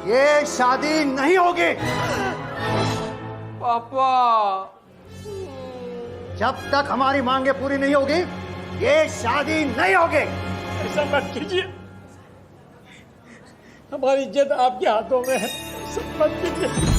ये शादी नहीं होगी। पापा, जब तक हमारी मांगे पूरी नहीं होगी ये शादी नहीं होगी। ऐसा मत कीजिए, हमारी इज्जत आपके हाथों में है, ऐसा मत कीजिए।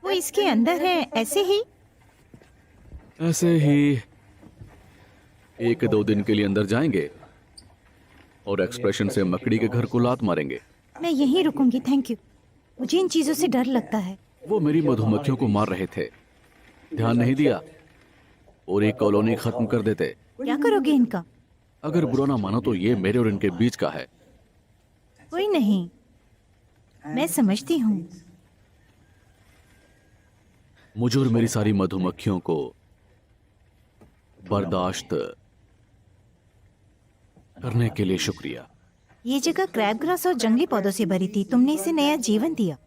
वो इसके अंदर है, ऐसे ही 1-2 दिन के लिए अंदर जाएंगे और एक्सप्रेशन से मकड़ी के घर को लात मारेंगे। मैं यहीं रुकूंगी, थैंक यू। मुझे इन चीजों से डर लगता है। वो मेरी मधुमक्खियों को मार रहे थे, ध्यान नहीं दिया और एक कॉलोनी खत्म कर देते। क्या करोगे इनका? अगर बुरा ना मानो तो ये मेरे और इनके बीच का है। कोई नहीं, मैं समझती हूँ। मुझे और मेरी सारी मधुमक्खियों को बर्दाश्त करने के लिए शुक्रिया। ये जगह क्रैब ग्रास और जंगली पौधों से भरी थी, तुमने इसे नया जीवन दिया।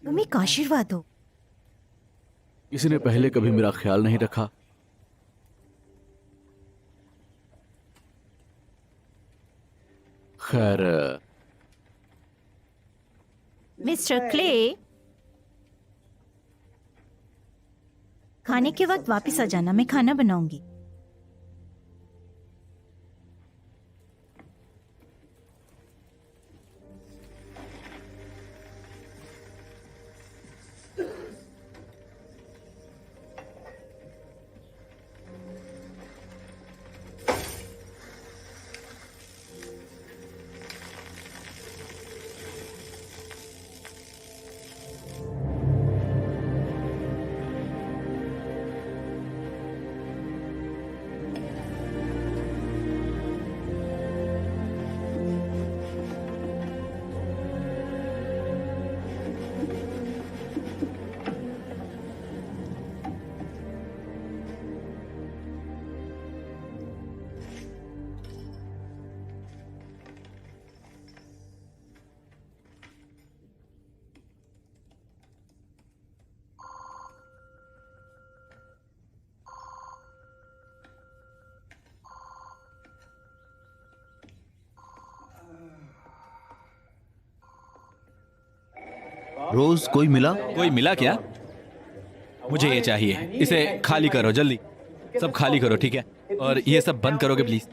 तुम एक आशीर्वाद हो। किसी ने पहले कभी मेरा ख्याल नहीं रखा। खैर, मिस्टर क्ले, खाने के वक्त वापस आ जाना, मैं खाना बनाऊंगी। रोज कोई मिला? कोई मिला क्या? मुझे ये चाहिए। इसे खाली करो जल्दी, सब खाली करो, ठीक है? और ये सब बंद करोगे प्लीज।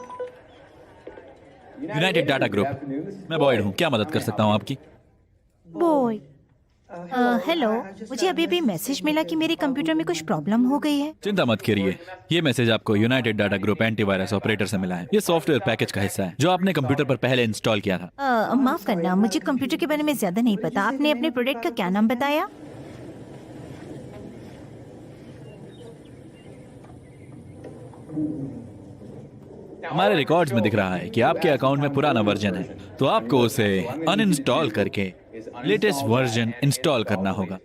यूनाइटेड डाटा ग्रुप, मैं बॉयड हूँ, क्या मदद कर सकता हूँ आपकी? बॉय, हेलो, मुझे अभी भी मैसेज मिला कि मेरे कंप्यूटर में कुछ प्रॉब्लम हो गई है। चिंता मत करिए, ये मैसेज आपको United data group antivirus operator से मिला है। ये सॉफ्टवेयर पैकेज का हिस्सा है जो आपने कंप्यूटर पर पहले इंस्टॉल किया था। माफ करना, मुझे कंप्यूटर के बारे में ज्यादा नहीं पता। आपने अपने प्रोडक्ट का क्या नाम बताया? हमारे रिकॉर्ड्स में दिख रहा है कि आपके अकाउंट में पुराना वर्जन है, तो आपको उसे अनइंस्टॉल करके लेटेस्ट वर्जन इंस्टॉल करना होगा।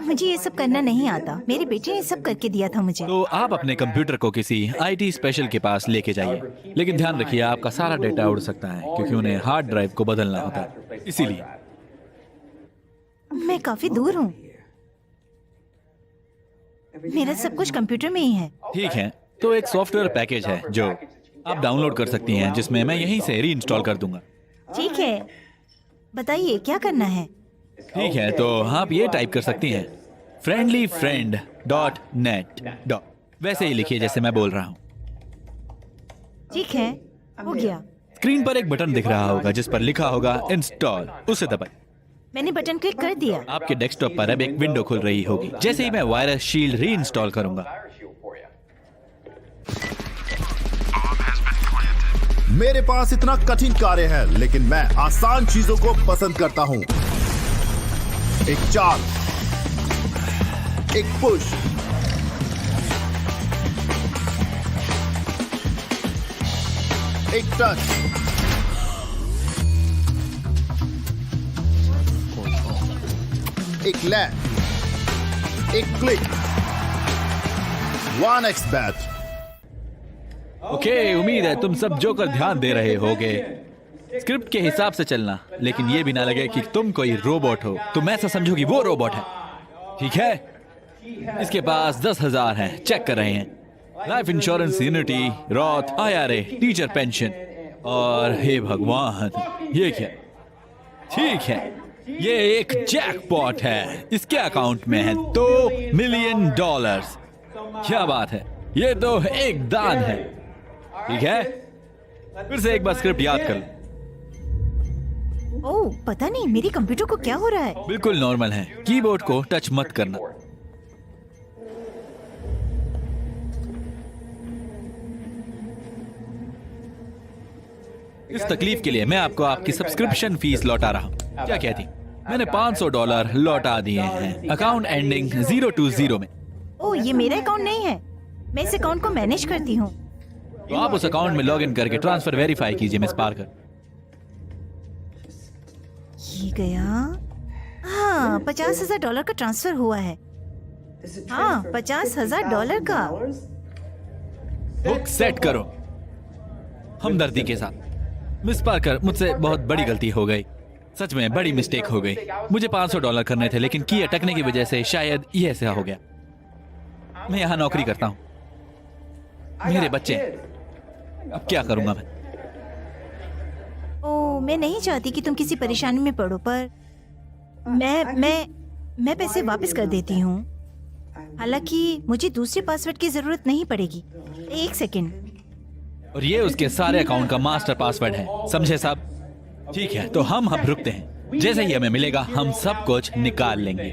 मुझे ये सब करना नहीं आता, मेरी बेटी ने सब करके दिया था मुझे। तो आप अपने कंप्यूटर को किसी आईटी स्पेशल के पास लेके जाइए, लेकिन ध्यान रखिए आपका सारा डेटा उड़ सकता है क्योंकि उन्हें हार्ड ड्राइव को बदलना होता है, इसीलिए। मैं काफी दूर हूँ, मेरा सब कुछ कंप्यूटर में ही है। ठीक है, तो एक सॉफ्टवेयर पैकेज है जो आप डाउनलोड कर सकती हैं, जिसमें मैं यहीं से री इंस्टॉल कर दूंगा। ठीक है, बताइए क्या करना है? ठीक है, तो आप ये टाइप कर सकती हैं friendlyfriend.net। वैसे ही लिखिए जैसे मैं बोल रहा हूँ। ठीक है, हो गया। स्क्रीन पर एक बटन दिख रहा होगा जिस पर लिखा होगा इंस्टॉल, उसे दबाएं। मैंने बटन क्लिक कर दिया। आपके डेस्कटॉप पर अब एक विंडो खुल रही होगी जैसे ही मैं वायरस शील्ड री इंस्टॉल करूंगा। मेरे पास इतना कठिन कार्य है, लेकिन मैं आसान चीजों को पसंद करता हूं। एक चाल, एक पुश, एक टच, एक लैंड, एक क्लिक, 1x बैट। ओके, उम्मीद है तुम सब जोकर ध्यान दे रहे होगे। स्क्रिप्ट के हिसाब से चलना, लेकिन ये भी ना लगे कि तुम कोई रोबोट हो, तुम ऐसा समझो कि वो रोबोट है, ठीक है? इसके पास 10,000 हैं, चेक कर रहे हैं। Life insurance, unity, Roth, IRA, teacher pension, और हे भगवान, ये क्या? ठीक है, ये एक जैकपॉट है। इसके अकाउंट में है $2 मिलियन। क्या बात है, ये तो एक दान है। ठीक है, फिर से एक बार स्क्रिप्ट याद कर लो। ओह, पता नहीं मेरे कंप्यूटर को क्या हो रहा है। बिल्कुल नॉर्मल है, कीबोर्ड को टच मत करना। इस तकलीफ के लिए मैं आपको आपकी सब्सक्रिप्शन फीस लौटा रहा हूँ। क्या कहती? मैंने $500 लौटा दिए हैं, अकाउंट एंडिंग 020 में। ओह, ये मेरा अकाउंट नहीं है, मैं इस अकाउंट को मैनेज करती हूँ। तो आप उस अकाउंट में लॉगिन करके ट्रांसफर वेरीफाई कीजिए मिस पार्कर। ये गया। हाँ, $50,000 का ट्रांसफर हुआ है। हाँ, $50,000 का। बुक सेट करो हमदर्दी के साथ। मिस पार्कर, मुझसे बहुत बड़ी गलती हो गई, सच में बड़ी मिस्टेक हो गई। मुझे $500 करने थे, लेकिन की अटकने की वजह से शायद ये ऐसा हो गया। मैं यहाँ नौकरी करता हूँ, मेरे बच्चे, अब क्या करूंगा मैं? ओह, मैं नहीं चाहती कि तुम किसी परेशानी में पड़ो, पर मैं पैसे वापस कर देती हूँ। हालांकि मुझे दूसरे पासवर्ड की जरूरत नहीं पड़ेगी। एक सेकेंड। और ये उसके सारे अकाउंट का मास्टर पासवर्ड है, समझे साहब? ठीक है, तो हम अब रुकते हैं। जैसे ही हमें मिलेगा हम सब कुछ निकाल लेंगे।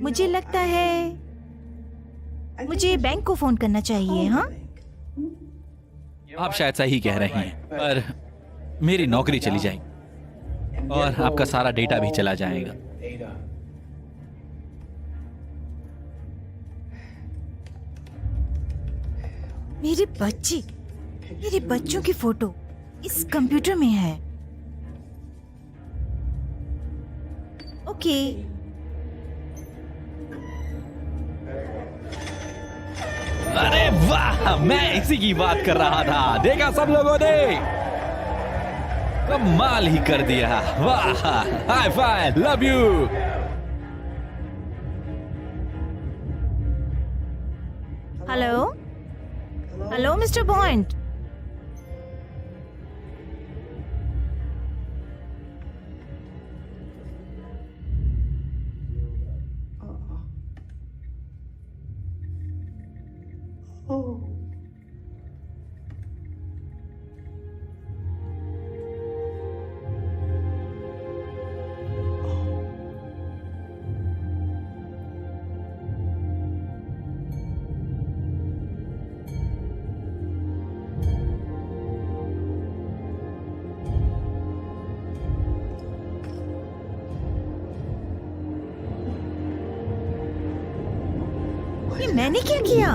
मुझे लगता है मुझे बैंक को फोन करना चाहिए। हाँ, आप शायद सही कह रही हैं, पर मेरी नौकरी चली जाएगी और आपका सारा डेटा भी चला जाएगा। मेरे बच्चों की फोटो इस कंप्यूटर में है। ओके। अरे वाह, मैं इसी की बात कर रहा था। देखा सब लोगों ने? कमाल ही कर दिया। वाह, high five, love you. Hello hello mister bond. ये मैंने क्या किया?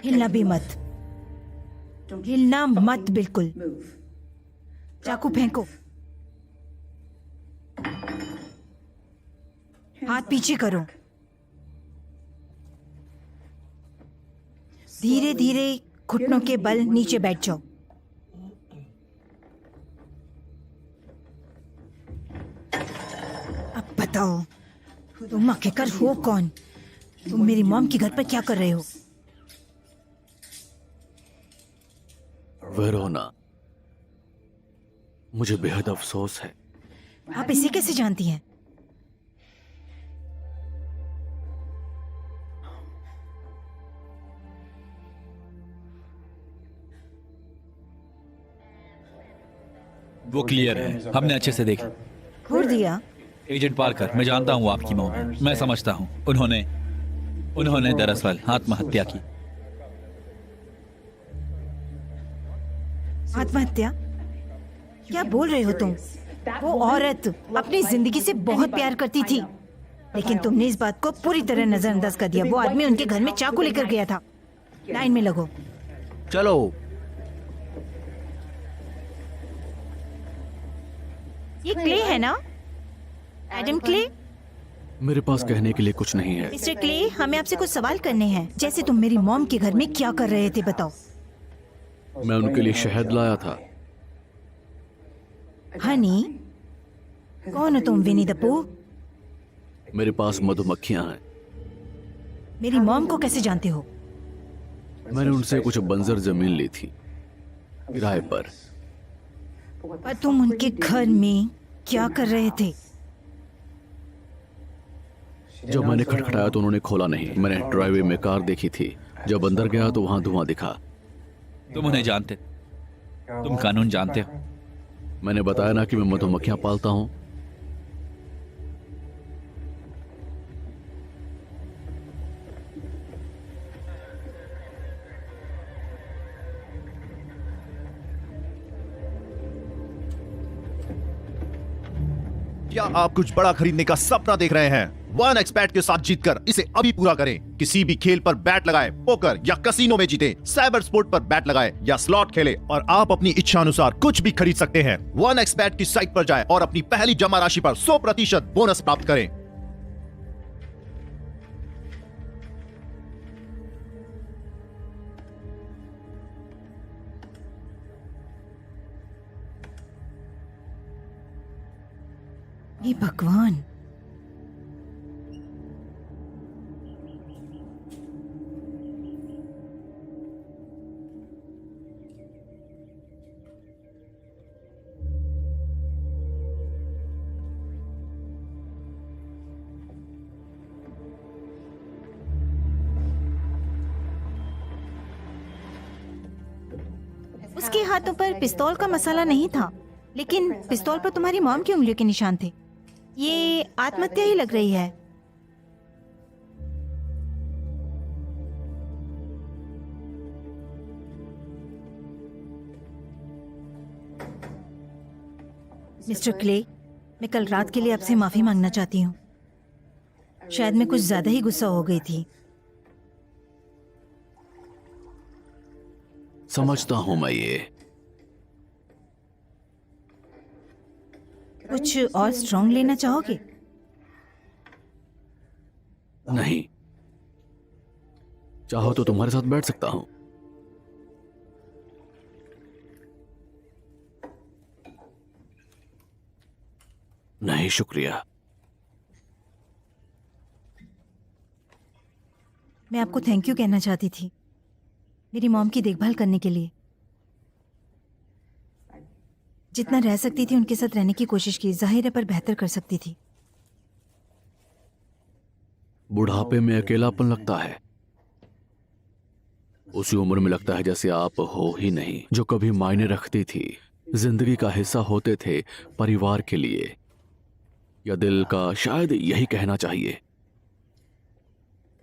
हिलना भी मत, हिलना मत बिल्कुल। चाकू फेंको, हाथ पीछे करो, धीरे धीरे घुटनों के बल नीचे बैठ जाओ। अब बताओ तुम आखिरकार हो कौन? तुम मेरी मॉम के घर पर क्या कर रहे हो? वेरोना, मुझे बेहद अफसोस है। आप इसे कैसे जानती हैं? वो क्लियर है, हमने अच्छे से देखा। खोल दिया? एजेंट पार्कर, मैं जानता हूँ आपकी मौत। मैं समझता हूँ उन्होंने दरअसल आत्महत्या की। आत्महत्या? क्या बोल रहे हो तुम? वो औरत अपनी जिंदगी से बहुत प्यार करती थी, लेकिन तुमने इस बात को पूरी तरह नजरअंदाज कर दिया। वो आदमी उनके घर में चाकू लेकर गया था। लाइन में लगो। चलो। ये क्ले है ना? Adam clay? मेरे पास कहने के लिए कुछ नहीं है। मिस्टर क्ले, हमें आपसे कुछ सवाल करने हैं। जैसे तुम मेरी मॉम के घर में क्या कर रहे थे, बताओ। मैं उनके लिए शहद लाया था। हनी, कौन हो तुम? विनी द पूह? मेरे पास मधुमक्खियां हैं। मेरी मॉम को कैसे जानते हो? मैंने उनसे कुछ बंजर जमीन ली थी किराए पर। और तुम उनके घर में क्या कर रहे थे? जब मैंने खटखटाया तो उन्होंने खोला नहीं। मैंने ड्राइववे में कार देखी थी। जब अंदर गया तो वहां धुआं दिखा। तुम उन्हें जानते, तुम कानून जानते हो। मैंने बताया ना कि मैं मधुमक्खियां पालता हूं। क्या आप कुछ बड़ा खरीदने का सपना देख रहे हैं? वन एक्सपेट के साथ जीतकर इसे अभी पूरा करें। किसी भी खेल पर बैट लगाए, पोकर या कसिनो में जीते, साइबर स्पोर्ट पर बैट लगाए या स्लॉट खेले और आप अपनी इच्छा अनुसार कुछ भी खरीद सकते हैं। वन एक्सपेट की साइट पर जाएं और अपनी पहली जमा राशि पर 100% बोनस प्राप्त करें। ये भगवान, उसके हाथों पर पिस्तौल का मसाला नहीं था, लेकिन पिस्तौल पर तुम्हारी मॉम की उंगलियों के निशान थे। ये आत्महत्या ही लग रही है। मिस्टर क्ले, मैं कल रात के लिए आपसे माफी मांगना चाहती हूँ। शायद मैं कुछ ज्यादा ही गुस्सा हो गई थी। समझता हूं मैं ये। कुछ और स्ट्रॉन्ग लेना चाहोगे? नहीं, चाहो तो तुम्हारे साथ बैठ सकता हूं। नहीं शुक्रिया। मैं आपको थैंक यू कहना चाहती थी, मेरी मॉम की देखभाल करने के लिए। जितना रह सकती थी उनके साथ रहने की कोशिश की, जाहिर है, पर बेहतर कर सकती थी। बुढ़ापे में अकेलापन लगता है। उसी उम्र में लगता है जैसे आप हो ही नहीं, जो कभी मायने रखती थी, जिंदगी का हिस्सा होते थे परिवार के लिए, या दिल का, शायद यही कहना चाहिए।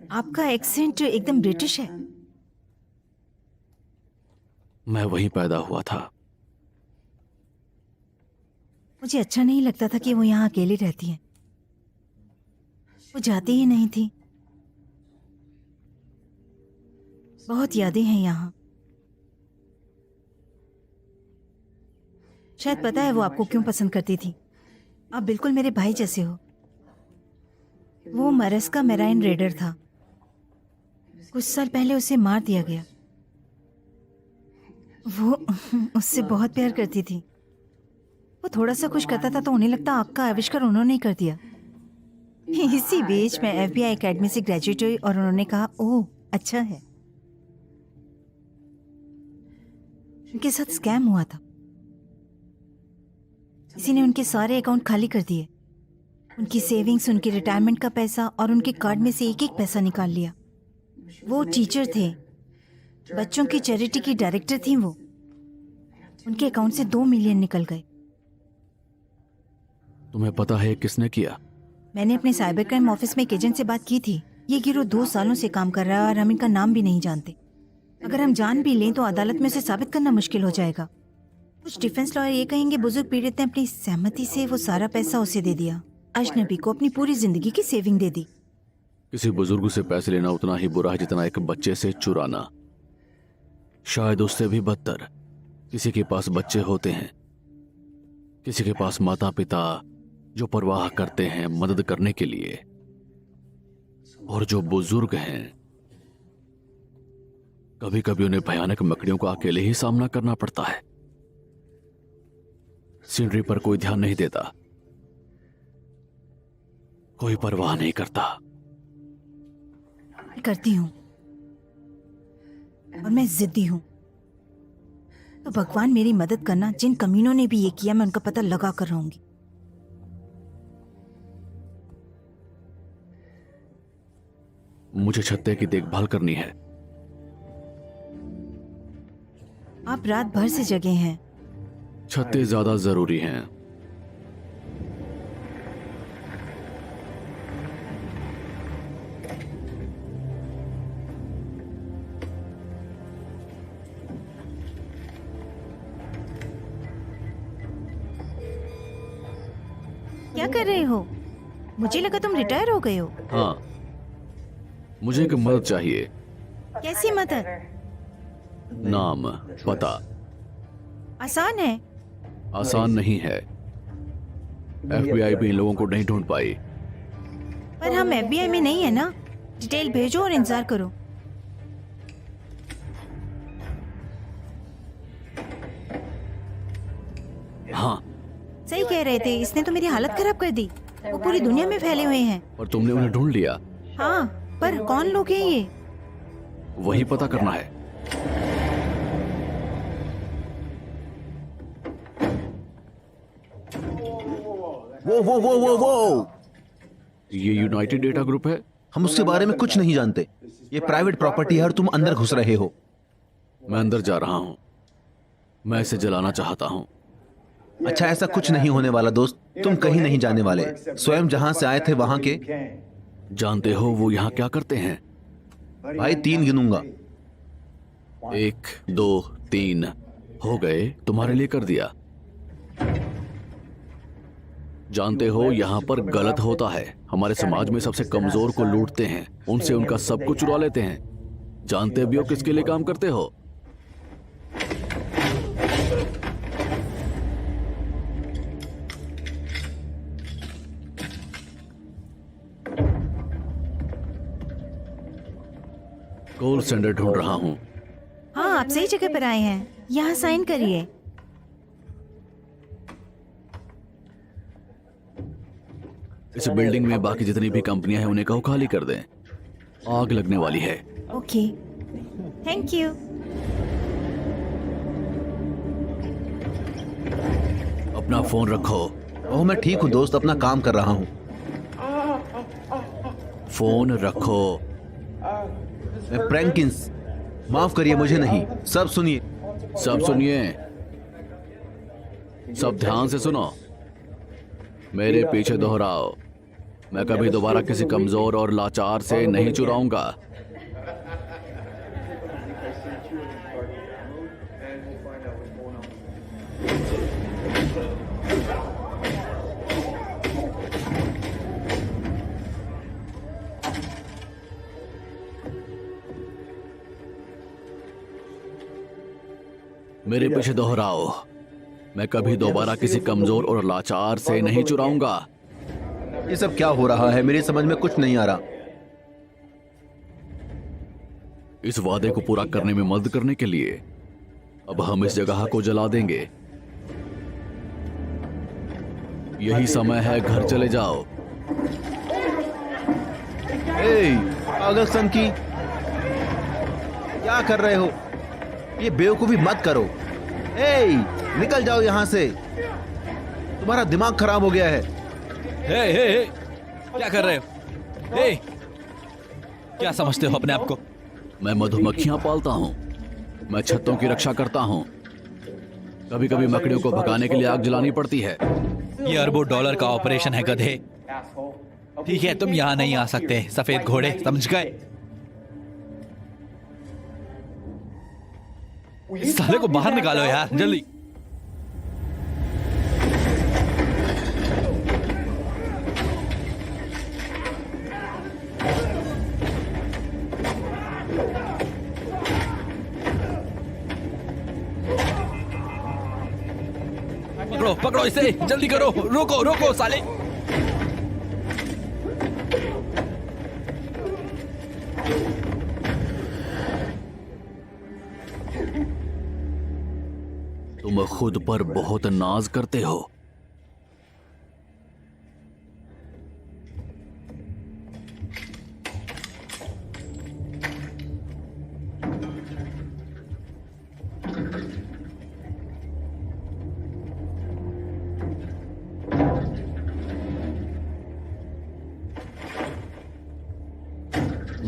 आपका एक्सेंट एकदम ब्रिटिश है। मैं वहीं पैदा हुआ था। मुझे अच्छा नहीं लगता था कि वो यहाँ अकेली रहती हैं। वो जाती ही नहीं थी। बहुत यादें हैं यहाँ। शायद पता है वो आपको क्यों पसंद करती थी। आप बिल्कुल मेरे भाई जैसे हो। वो मरस का मेराइन रेडर था। कुछ साल पहले उसे मार दिया गया। वो उससे बहुत प्यार करती थी। वो थोड़ा सा कुछ करता था तो उन्हें लगता आपका आविष्कार उन्होंने ही कर दिया। इसी बीच मैं FBI एकेडमी से ग्रेजुएट हुई और उन्होंने कहा, ओह अच्छा है। उनके साथ स्कैम हुआ था। किसी ने उनके सारे अकाउंट खाली कर दिए। उनकी सेविंग्स, उनकी रिटायरमेंट का पैसा और उनके कार्ड में से एक एक पैसा निकाल लिया। वो टीचर थे, बच्चों की चैरिटी की डायरेक्टर थी वो। उनके अकाउंट से 2 मिलियन निकल गए। तुम्हें पता है किसने किया? मैंने अपने साइबर क्राइम ऑफिस में एक एजेंट से बात की थी। ये गिरोह 2 सालों से काम कर रहा है और हम इनका नाम भी नहीं जानते। अगर हम जान भी लें तो अदालत में उसे साबित करना मुश्किल हो जाएगा। कुछ डिफेंस लॉयर ये कहेंगे बुजुर्ग पीड़ित ने अपनी सहमति से वो सारा पैसा उसे दे दिया। अजनबी को अपनी पूरी जिंदगी की सेविंग दे दी। किसी बुजुर्ग से पैसे लेना उतना ही बुरा है जितना एक बच्चे से चुराना। शायद उससे भी बदतर। किसी के पास बच्चे होते हैं, किसी के पास माता पिता जो परवाह करते हैं मदद करने के लिए, और जो बुजुर्ग हैं कभी कभी उन्हें भयानक मकड़ियों का अकेले ही सामना करना पड़ता है। सीनरी पर कोई ध्यान नहीं देता, कोई परवाह नहीं करता। करती हूँ और मैं जिद्दी हूँ, तो भगवान मेरी मदद करना। जिन कमीनों ने भी ये किया मैं उनका पता लगा कर रहूंगी। मुझे छत्ते की देखभाल करनी है। आप रात भर से जगे हैं। छत्ते ज्यादा जरूरी हैं। क्या कर रहे हो? मुझे लगा तुम रिटायर हो गए हो। हाँ, मुझे एक मदद चाहिए। कैसी मदद? नाम, पता। आसान है। आसान नहीं है। FBI भी इन लोगों को नहीं ढूंढ पाई। पर हम FBI में नहीं है ना। डिटेल भेजो और इंतजार करो। हाँ, सही कह रहे थे, इसने तो मेरी हालत खराब कर दी। वो पूरी दुनिया में फैले हुए हैं। और तुमने उन्हें ढूंढ लिया। हाँ, पर कौन लोग हैं ये? वही पता करना है। वो ये यूनाइटेड डेटा ग्रुप है। हम उसके बारे में कुछ नहीं जानते। ये प्राइवेट प्रॉपर्टी है और तुम अंदर घुस रहे हो। मैं अंदर जा रहा हूँ। मैं इसे जलाना चाहता हूँ। अच्छा, ऐसा कुछ नहीं होने वाला दोस्त। तुम कहीं नहीं जाने वाले। स्वयं जहां से आए थे वहां के। जानते हो वो यहाँ क्या करते हैं? भाई 3 गिनूंगा। 1, 2, 3 हो गए। तुम्हारे लिए कर दिया। जानते हो यहाँ पर गलत होता है। हमारे समाज में सबसे कमजोर को लूटते हैं, उनसे उनका सब कुछ चुरा लेते हैं। जानते भी हो किसके लिए काम करते हो? कॉल सेंटर ढूंढ रहा हूँ। हाँ, आप सही जगह पर आए हैं। यहाँ साइन करिए। इस बिल्डिंग में बाकी जितनी भी कंपनियां हैं उन्हें कहो खाली कर दें। आग लगने वाली है। Okay, thank you. अपना फोन रखो। ओह, मैं ठीक हूँ दोस्त, अपना काम कर रहा हूँ। फोन रखो। मैं प्रैंकिंस, माफ करिए, मुझे नहीं। सब सुनिए। सब सुनिए। सब ध्यान से सुनो। मेरे पीछे दोहराओ। मैं कभी दोबारा किसी कमजोर और लाचार से नहीं चुराऊंगा। मेरे पीछे दोहराओ। मैं कभी दोबारा किसी कमजोर और लाचार से नहीं चुराऊंगा। ये सब क्या हो रहा है? मेरी समझ में कुछ नहीं आ रहा। इस वादे को पूरा करने में मदद करने के लिए अब हम इस जगह को जला देंगे। यही समय है, घर चले जाओ। पागल सन की, क्या कर रहे हो? ये बेवकूफी मत करो। निकल जाओ यहाँ से। तुम्हारा दिमाग खराब हो गया है। हे, क्या कर रहे हो? हे, क्या समझते हो अपने आप को? मैं मधुमक्खियां पालता हूँ। मैं छत्तों की रक्षा करता हूँ। कभी कभी मकड़ियों को भगाने के लिए आग जलानी पड़ती है। ये अरबों डॉलर का ऑपरेशन है गधे। ठीक है, तुम यहाँ नहीं आ सकते, सफेद घोड़े, समझ गए? इस साले को बाहर निकालो यार, जल्दी। पकड़ो पकड़ो इसे, जल्दी करो। रोको रोको साले। तुम खुद पर बहुत नाज करते हो।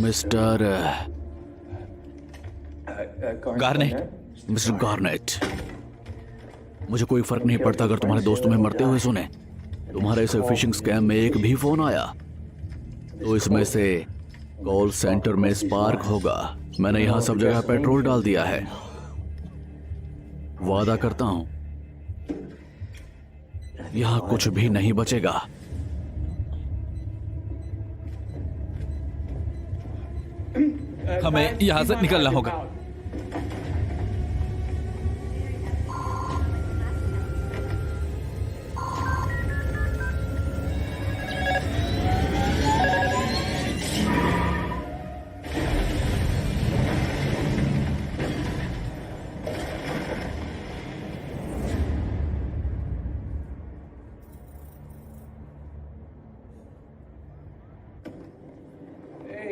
Mister garnet. मिस्टर गार्नेट, मुझे कोई फर्क नहीं पड़ता अगर तुम्हारे दोस्त तुम्हें मरते हुए सुने। तुम्हारे इस फिशिंग स्कैम में एक भी फोन आया तो इसमें से कॉल सेंटर में स्पार्क होगा। मैंने यहां सब जगह पेट्रोल डाल दिया है। वादा करता हूं यहां कुछ भी नहीं बचेगा। हमें यहां से निकलना होगा।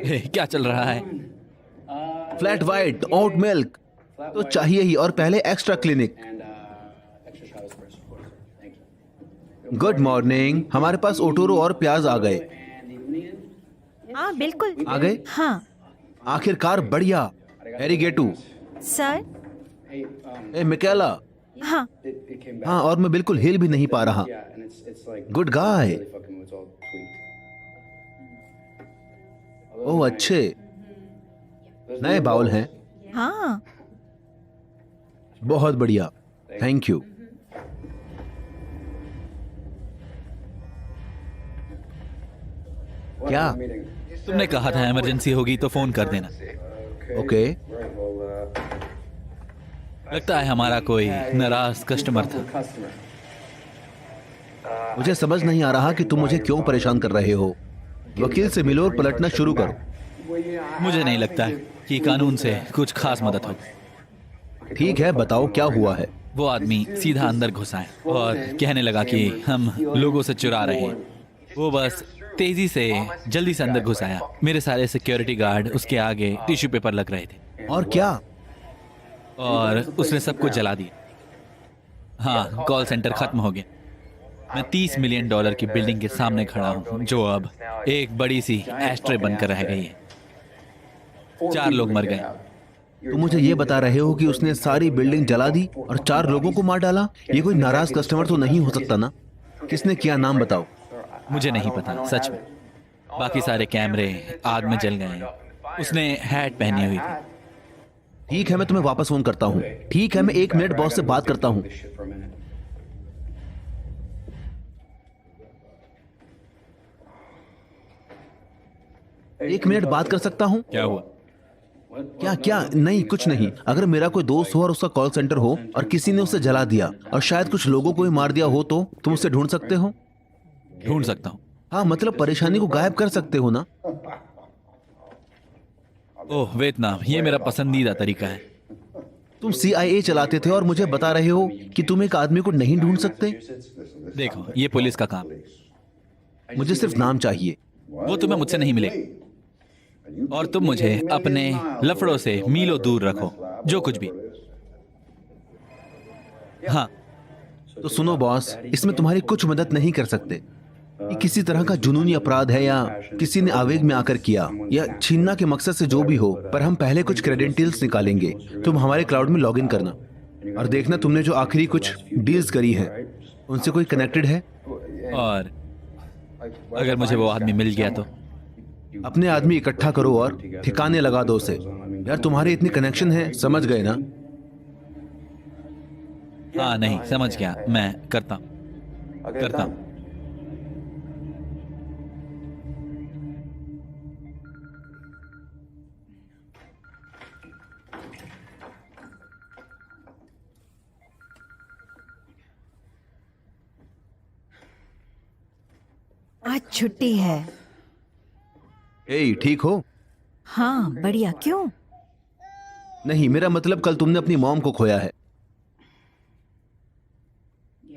हे, क्या चल रहा है? फ्लैट वाइट, ओट मिल्क तो चाहिए ही, और पहले एक्स्ट्रा क्लिनिक। गुड मॉर्निंग, हमारे पास ओटोरो और प्याज आ गए। हाँ बिल्कुल। आ गए? हाँ आखिरकार, बढ़िया। एरिगेटू। सर। ए मिकेला। हाँ हाँ, और मैं बिल्कुल हिल भी नहीं पा रहा। Good guy. ओह अच्छे, नए बाउल हैं। हाँ बहुत बढ़िया, थैंक यू। क्या? तुमने कहा था इमरजेंसी होगी तो फोन कर देना। ओके। लगता है हमारा कोई नाराज कस्टमर था। मुझे समझ नहीं आ रहा कि तुम मुझे क्यों परेशान कर रहे हो। वकील से मिलो और पलटना शुरू करो। मुझे नहीं लगता कि कानून से कुछ खास मदद होगी। ठीक है, बताओ क्या हुआ है। वो आदमी सीधा अंदर घुसा है और कहने लगा कि हम लोगों से चुरा रहे हैं। वो बस तेजी से जल्दी से अंदर घुस आया। मेरे सारे सिक्योरिटी गार्ड उसके आगे टिश्यू पेपर लग रहे थे। और क्या? और उसने सब कुछ जला दिया। हाँ, कॉल सेंटर खत्म हो गया। मैं $30 मिलियन की बिल्डिंग के सामने खड़ा हूँ जो अब एक बड़ी सी एस्ट्रे बनकर रह गई है। 4 लोग मर गए। तुम मुझे ये बता रहे हो कि उसने सारी बिल्डिंग जला दी और 4 लोगों को मार डाला? ये कोई नाराज कस्टमर तो नहीं हो सकता ना? किसने किया, नाम बताओ। मुझे नहीं पता, सच में। बाकी सारे कैमरे आग में जल गए। उसने हैट पहनी हुई थी। ठीक है, मैं तुम्हें वापस फोन करता हूँ। ठीक है, मैं 1 मिनट बॉस से बात करता हूँ। 1 मिनट बात कर सकता हूँ? क्या हुआ? क्या क्या? नहीं, कुछ नहीं। अगर मेरा कोई दोस्त हो और उसका कॉल सेंटर हो और किसी ने उसे जला दिया और शायद कुछ लोगों को ही मार दिया हो तो तुम उसे ढूंढ सकते हो? ढूंढ सकता हूँ। हाँ, मतलब परेशानी को गायब कर सकते हो ना? ओह वियतनाम, ये मेरा पसंदीदा तरीका है। तुम CIA चलाते थे और मुझे बता रहे हो कि तुम एक आदमी को नहीं ढूंढ सकते? देखो, ये पुलिस का काम है। मुझे सिर्फ नाम चाहिए। वो तुम्हें मुझसे नहीं मिले और तुम मुझे अपने लफड़ों से मीलों दूर रखो, जो कुछ भी। हाँ, तो सुनो बॉस, इसमें तुम्हारी कुछ मदद नहीं कर सकते। ये किसी तरह का जुनूनी अपराध है या किसी ने आवेग में आकर किया या छीनना के मकसद से जो भी हो, पर हम पहले कुछ क्रेडेंशियल्स निकालेंगे। तुम हमारे क्लाउड में लॉगिन करना और देखना तुमने जो आखिरी कुछ डील्स करी हैं उनसे कोई कनेक्टेड है। और अगर मुझे वो आदमी मिल गया तो? अपने आदमी इकट्ठा करो और ठिकाने लगा दो उसे। यार, तुम्हारे इतने कनेक्शन हैं, समझ गए ना? हाँ नहीं, समझ गया। मैं करता हूँ। आज छुट्टी है। ए, ठीक हो? हाँ बढ़िया। क्यों? नहीं, मेरा मतलब कल तुमने अपनी मॉम को खोया है।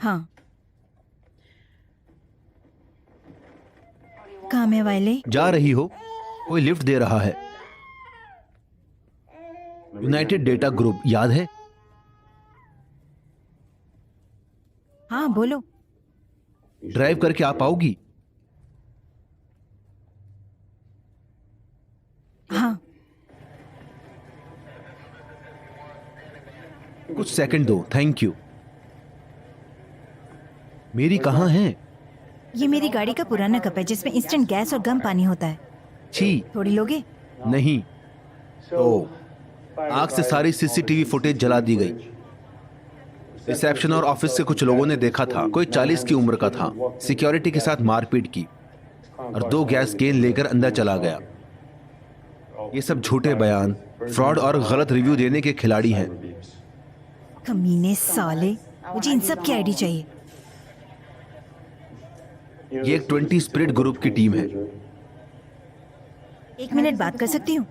हाँ। काम है वाले? जा रही हो? कोई लिफ्ट दे रहा है। यूनाइटेड डेटा ग्रुप, याद है? हाँ बोलो। ड्राइव करके आप आओगी? कुछ सेकंड दो, थैंक यू। मेरी कहाँ है? ये मेरी गाड़ी का पुराना कप है जिसमें इंस्टेंट गैस और गर्म पानी होता है। छी, थोड़ी लोगे? नहीं। तो आग से सारी सीसीटीवी फुटेज जला दी गई। रिसेप्शन और ऑफिस से कुछ लोगों ने देखा था, कोई 40 की उम्र का था, सिक्योरिटी के साथ मारपीट की और 2 गैस केन लेकर अंदर चला गया। ये सब झूठे बयान, फ्रॉड और गलत रिव्यू देने के खिलाड़ी हैं। कमीने साले, मुझे इन सब की आईडी चाहिए। ये एक 20 स्पिरिट ग्रुप की टीम है। 1 मिनट बात कर सकती हूँ?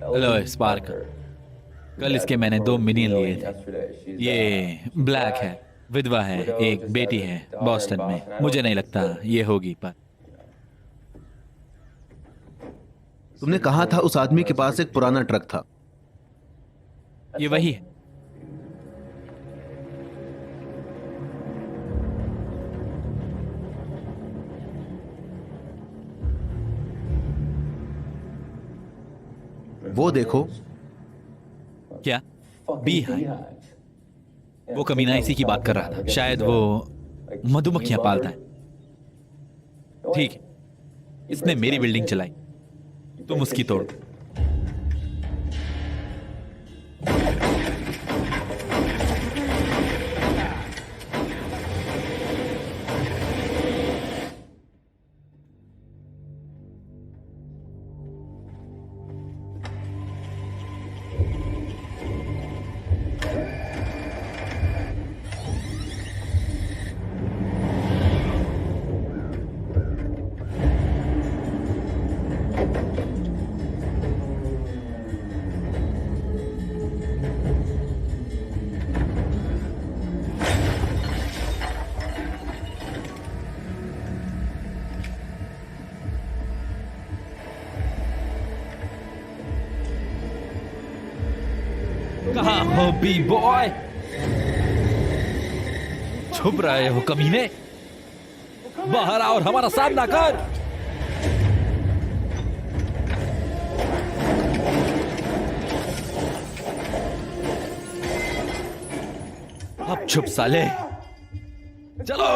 हेलो स्पार्कर, कल इसके मैंने 2 मिलियन लिए थे। ये ब्लैक है, विधवा है, एक बेटी है बॉस्टन में। मुझे नहीं लगता ये होगी, पर तुमने कहा था उस आदमी के पास एक पुराना ट्रक था। ये वही है। वो देखो, क्या? Bee hive. वो कमीना इसी की बात कर रहा था। शायद वो मधुमक्खियां पालता है। ठीक है, इसने मेरी बिल्डिंग चलाई, तुम उसकी तोड़। कहाँ हो बी बॉय? छुप रहे हो कमीने? बाहर आओ और हमारा सामना कर। अब छुप साले, चलो।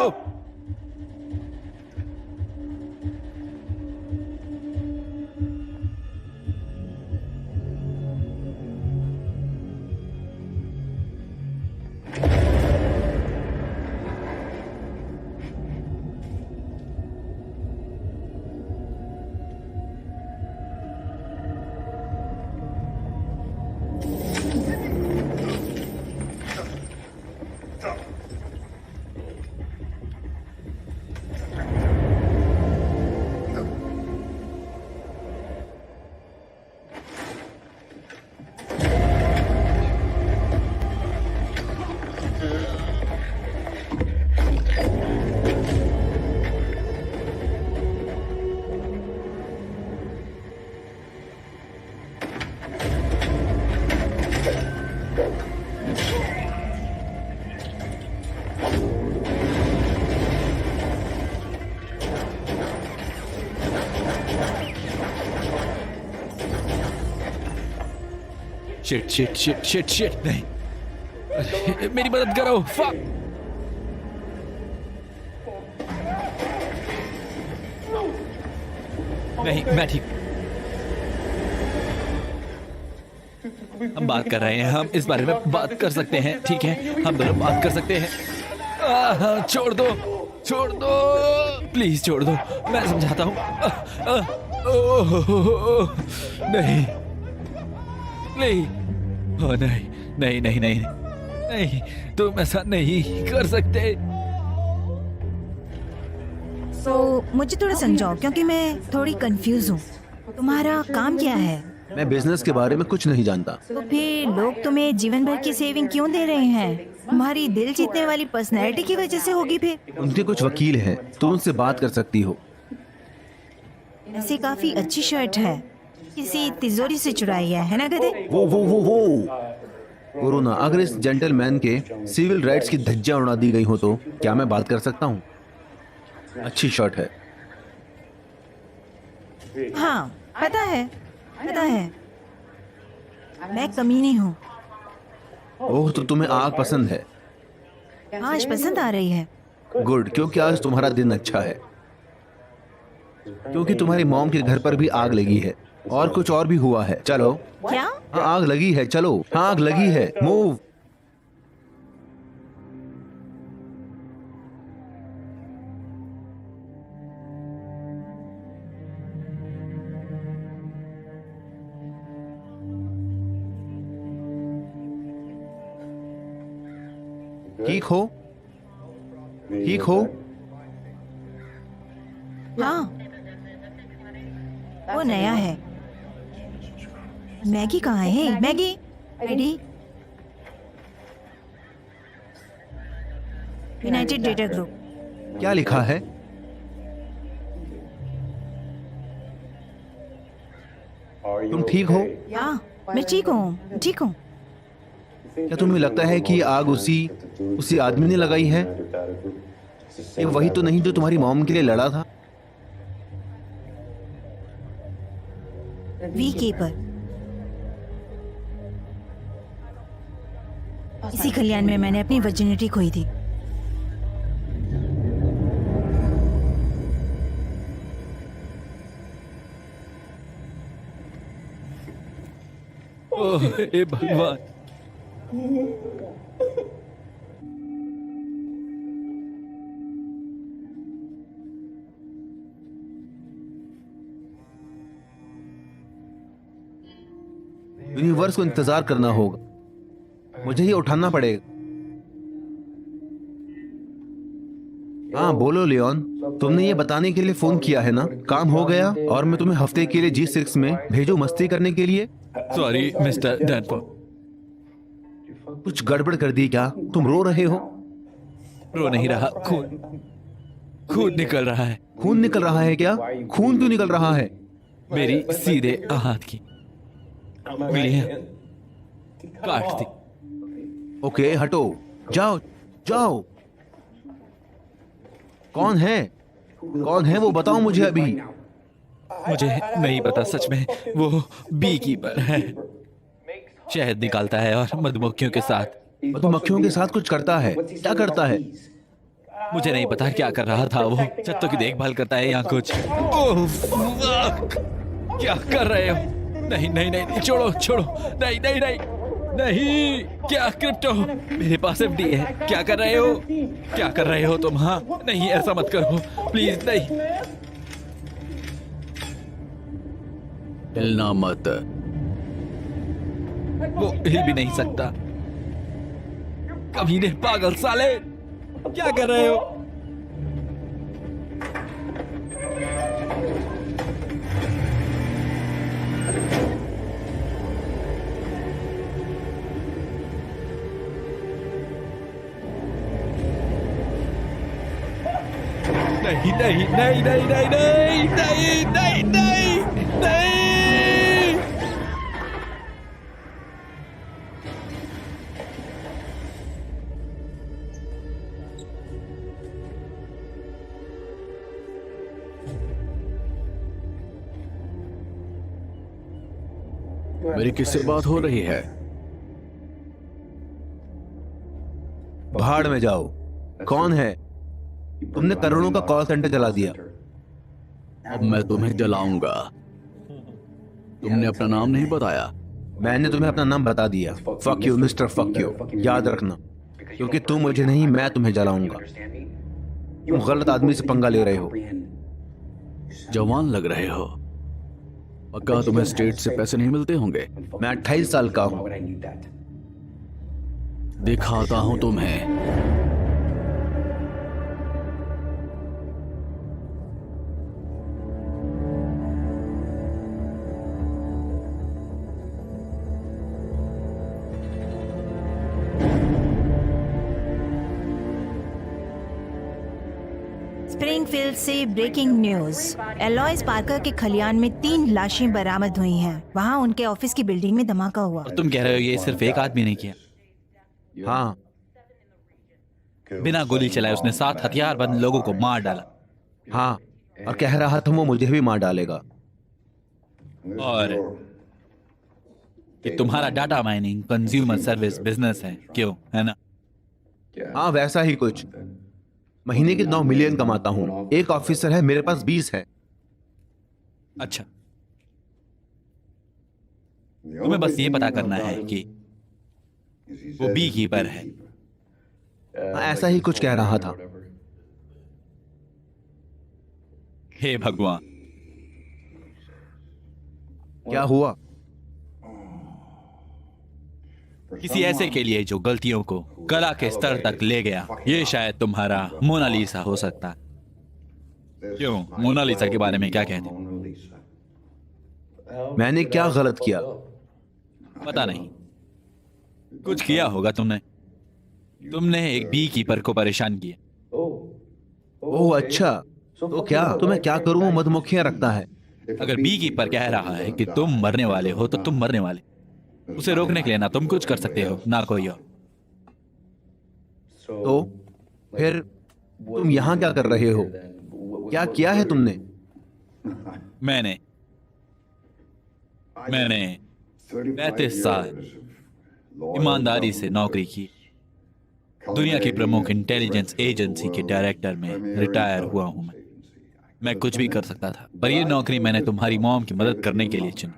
Shit shit shit shit shit, नहीं, अरे, मेरी मदद करो। फक। नहीं, मैं ठीक। हम बात कर रहे हैं, हम इस बारे में बात कर सकते हैं, ठीक है? हम दोनों बात कर सकते हैं। छोड़ दो, छोड़ दो, प्लीज छोड़ दो, मैं समझाता हूँ। नहीं नहीं, ओ नहीं नहीं नहीं नहीं नहीं, तुम ऐसा नहीं कर सकते। तो मुझे थोड़ा समझाओ, क्योंकि मैं थोड़ी कंफ्यूज हूँ। तुम्हारा काम क्या है? मैं बिजनेस के बारे में कुछ नहीं जानता। तो फिर लोग तुम्हें जीवन भर की सेविंग क्यों दे रहे हैं? तुम्हारी दिल जीतने वाली पर्सनैलिटी की वजह से होगी फिर। उनके कुछ वकील हैं, तुम उनसे बात कर सकती हो। ऐसी काफी अच्छी शर्ट है, किसी तिजोरी से चुराई है ना गधे? वो कोरोना, अगर इस जेंटलमैन के सिविल राइट्स की धज्जियां उड़ा दी गई हो तो क्या मैं बात कर सकता हूँ? अच्छी शॉट है। हाँ, पता है, पता है। मैं कमीनी हूँ। ओह, तो तुम्हें आग पसंद है। आज पसंद आ रही है। गुड, क्योंकि आज तुम्हारा दिन अच्छा है, क्योंकि तुम्हारी मॉम के घर पर भी आग लगी है और कुछ और भी हुआ है। चलो। क्या? हाँ, आग लगी है, चलो। हाँ, आग लगी है, मूव। ठीक हो? ठीक हो? हाँ, वो नया है। मैगी कहाँ है? Maggi ID United Data group. क्या लिखा है? तुम ठीक हो? हाँ, मैं ठीक हूँ, ठीक हूँ। क्या तुम्हें लगता है कि आग उसी आदमी ने लगाई है? ये वही तो नहीं जो तुम्हारी मॉम के लिए लड़ा था? वीके पर इसी कल्याण में मैंने अपनी वर्जिनिटी खोई थी। ओह हे भगवान। यूनिवर्स को इंतजार करना होगा, मुझे ही उठाना पड़ेगा। हाँ, बोलो लियोन, तुमने ये बताने के लिए फोन किया है ना, काम हो गया और मैं तुम्हें हफ्ते के लिए G6 में भेजूं मस्ती करने के लिए? Sorry mister Danford. कुछ गड़बड़ कर दी क्या? तुम रो रहे हो? रो नहीं रहा, खून निकल रहा है। खून निकल रहा है क्या? खून क्यों निकल रहा है? मेरी सीधे हाथ की उंगलियां काट दी। ओके, हटो, जाओ जाओ। कौन है? कौन है वो, बताओ मुझे अभी। मुझे नहीं पता, सच में। वो बी कीपर है, शहद निकालता है और मधुमक्खियों के साथ। मधुमक्खियों के साथ कुछ करता है? क्या करता है? मुझे नहीं पता क्या कर रहा था वो। छत्तों की देखभाल करता है या कुछ। ओह, fuck! क्या कर रहे हो? नहीं नहीं नहीं, छोड़ो छोड़ो, नहीं नहीं नहीं नहीं। क्या क्रिप्टो? मेरे पास एफडी है। क्या कर रहे हो? क्या कर रहे हो तुम? हाँ, नहीं ऐसा मत करो प्लीज, नहीं। हिलना मत। वो हिल भी नहीं सकता। कमीने, पागल साले, क्या कर रहे हो? नहीं नहीं नहीं नहीं नहीं नहीं नहीं नहीं नहीं नहीं। मेरी किससे बात हो रही है? भाड़ में जाओ। कौन है? तुमने करोड़ों का कॉल सेंटर चला दिया। अब मैं तुम्हें जलाऊंगा। तुमने अपना नाम नहीं बताया। मैंने तुम्हें अपना नाम बता दिया। Fuck you mister fuck you, याद रखना, क्योंकि तुम मुझे नहीं, मैं तुम्हें जलाऊंगा। तुम गलत आदमी से पंगा ले रहे हो। जवान लग रहे हो। पक्का तुम्हें स्टेट से पैसे नहीं मिलते होंगे? मैं 28 साल का हूं। दिखाता हूं तुम्हें। स्प्रिंग स्प्रिंगफील्ड से ब्रेकिंग न्यूज। एलॉयस पार्कर के खलियान में 3 लाशें बरामद हुई हैं। वहाँ उनके ऑफिस की बिल्डिंग में धमाका हुआ। और तुम कह रहे हो ये सिर्फ एक आदमी ने किया? हाँ, बिना गोली चलाए उसने 7 हथियारबंद लोगों को मार डाला। हाँ, और कह रहा था वो मुझे भी मार डालेगा। और कि तुम्हारा data mining consumer service business है, क्यों, है ना? हाँ, वैसा ही कुछ। महीने के 9 मिलियन कमाता हूँ। एक ऑफिसर है, मेरे पास 20 है। अच्छा, तुम्हें बस ये पता करना है कि वो बी कीपर है। हाँ, ऐसा ही कुछ कह रहा था। हे भगवान, क्या हुआ? किसी ऐसे के लिए जो गलतियों को कला के स्तर तक ले गया, ये शायद तुम्हारा मोनालिसा हो सकता है। क्यों, मोनालिसा के बारे में क्या कहते हो? मैंने क्या गलत किया? पता नहीं, कुछ किया होगा तुमने। तुमने एक बी कीपर को परेशान किया। ओह अच्छा, तो क्या? तो मैं क्या करूं? वो मधुमक्खियां रखता है। अगर बी कीपर कह रहा है कि तुम मरने वाले हो तो तुम मरने वाले। उसे रोकने के लिए ना तुम कुछ कर सकते हो ना कोई और। तो फिर तुम यहाँ क्या कर रहे हो? क्या किया है तुमने? मैंने 35 साल ईमानदारी से नौकरी की। दुनिया की प्रमुख इंटेलिजेंस एजेंसी के डायरेक्टर में रिटायर हुआ हूं मैं कुछ भी कर सकता था, पर यह नौकरी मैंने तुम्हारी मॉम की मदद करने के लिए चुनी।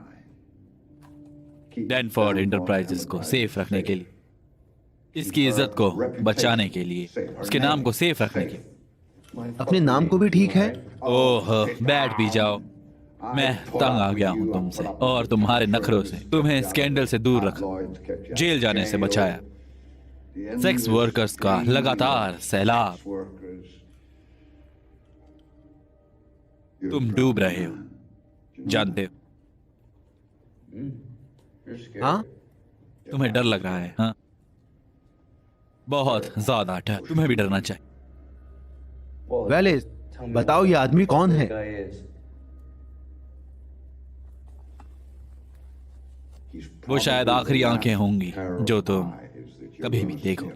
डैनफोर्ड इंटरप्राइजेस को सेफ रखने के लिए, इसकी इज्जत को बचाने के लिए, उसके नाम को सेफ रखने के लिए। अपने नाम को भी ठीक है। ओह, बैठ भी जाओ। मैं तंग आ गया हूं तुमसे और तुम्हारे नखरों से। तुम्हें स्कैंडल से दूर रखा, जेल जाने से बचाया, सेक्स वर्कर्स का लगातार सैलाब। तुम डूब रहे हो, जानते हो? हाँ, तुम्हें डर लग रहा है? हाँ, बहुत ज्यादा डर। तुम्हें भी डरना चाहिए। वेल, बताओ ये आदमी कौन है? वो शायद आखिरी आंखें होंगी जो तुम कभी भी देखो।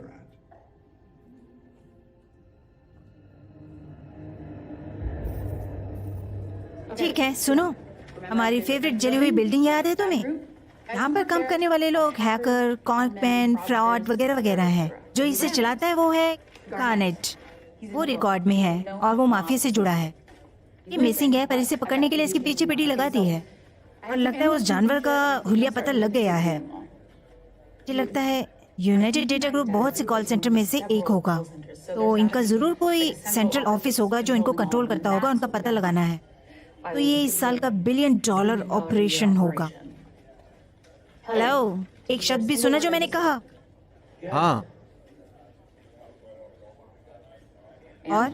ठीक है, सुनो, हमारी फेवरेट जली हुई बिल्डिंग याद है तुम्हें? यहाँ पर काम करने वाले लोग हैकर, कॉन्कमैन, फ्रॉड वगैरह वगैरह हैं। जो इसे चलाता है वो है कार्नेट। वो रिकॉर्ड में है और वो माफिया से जुड़ा है। ये मिसिंग है, पर इसे पकड़ने के लिए इसके पीछे पेटी लगा दी है और लगता है उस जानवर का हुलिया पता लग गया है। मुझे लगता है यूनाइटेड डेटा ग्रुप बहुत से कॉल सेंटर में से एक होगा, तो इनका जरूर कोई सेंट्रल ऑफिस होगा जो इनको कंट्रोल करता होगा। उनका पता लगाना है। तो ये इस साल का $1 बिलियन ऑपरेशन होगा। हेलो, एक शब्द भी सुना जो मैंने कहा? हाँ, और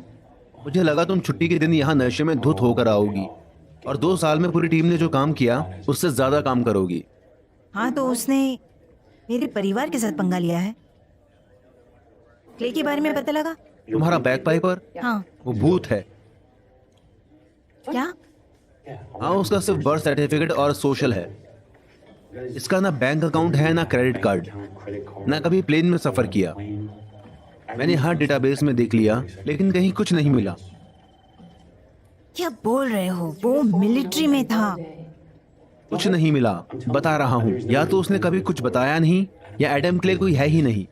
मुझे लगा तुम छुट्टी के दिन यहाँ नशे में धुत होकर आओगी और 2 साल में पूरी टीम ने जो काम किया उससे ज्यादा काम करोगी। हाँ, तो उसने मेरे परिवार के साथ पंगा लिया है। क्ले के बारे में पता लगा? तुम्हारा बैक पाइपर? हाँ। वो भूत है। क्या? हाँ, उसका सिर्फ बर्थ सर्टिफिकेट और सोशल है। इसका ना बैंक अकाउंट है ना क्रेडिट कार्ड, ना कभी प्लेन में सफर किया। मैंने हर डेटाबेस में देख लिया लेकिन कहीं कुछ नहीं मिला। क्या बोल रहे हो? वो मिलिट्री में था। कुछ नहीं मिला, बता रहा हूँ। या तो उसने कभी कुछ बताया नहीं या एडम क्ले कोई है ही नहीं,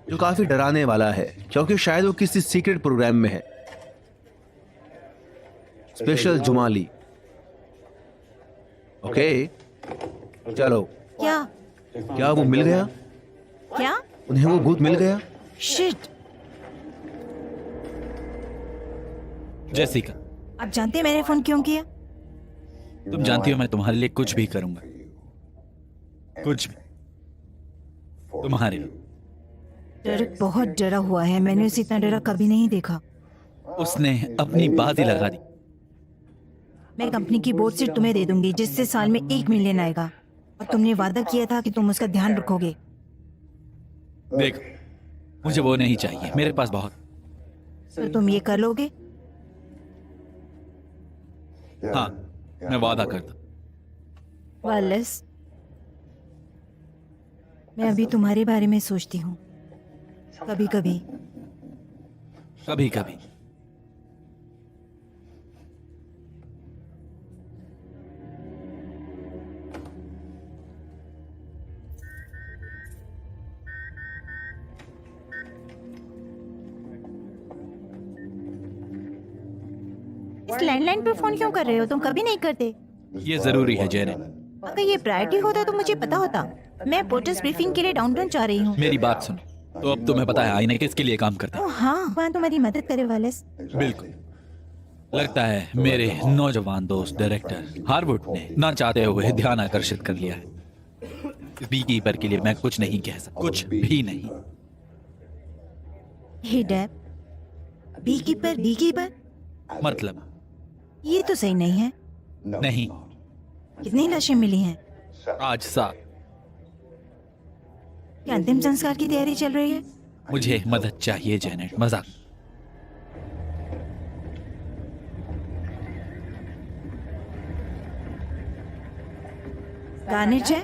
जो काफी डराने वाला है क्योंकि शायद वो किसी सीक्रेट प्रोग्राम में है। स्पेशल जुमाली। ओके, चलो। क्या वो मिल गया? क्या? उन्हें वो भूत मिल गया? शिट। जेसिका, आप जानते हैं मैंने फोन क्यों किया? तुम जानती हो मैं तुम्हारे लिए कुछ भी करूंगा, कुछ भी, तुम्हारे लिए। डेरेक बहुत डरा हुआ है। मैंने उसे इतना डरा कभी नहीं देखा। उसने अपनी बात ही लगा दी। मैं कंपनी की बोर्ड सीट तुम्हें दे दूंगी जिससे साल में $1 मिलियन आएगा, और तुमने वादा किया था कि तुम उसका ध्यान रखोगे। देखो, मुझे वो नहीं चाहिए, मेरे पास बहुत। तो तुम ये कर लोगे? हाँ, मैं वादा करता। वालेस, मैं अभी तुम्हारे बारे में सोचती हूँ। कभी कभी कभी कभी। इस लैंडलाइन पे फोन क्यों कर रहे हो? तुम कभी नहीं करते। ये जरूरी है जेनेट। अगर ये प्रायोरिटी होता तो मुझे पता होता। मैं पोर्टर्स ब्रीफिंग के लिए डाउनटाउन जा रही हूँ। मेरी बात सुनो। तो अब तुम्हें पता है आईने किसके लिए काम करता है? ओह हाँ, वहाँ तुम्हारी मदद करे वालेस। बिल्कुल। लगता है मेरे नौजवान दोस्त डायरेक्टर हार्वुड ने ना चाहते हुए ध्यान आकर्षित कर लिया है। बी कीपर के लिए मैं कुछ नहीं कह सकता, कुछ भी नहीं। हे डैब, बी कीपर मतलब ये तो सही नहीं है। नहीं। कितनी लाशें मिली हैं? आज 7। क्या अंतिम संस्कार की तैयारी चल रही है? मुझे मदद चाहिए जेनेट। मजाक। गार्नेट है?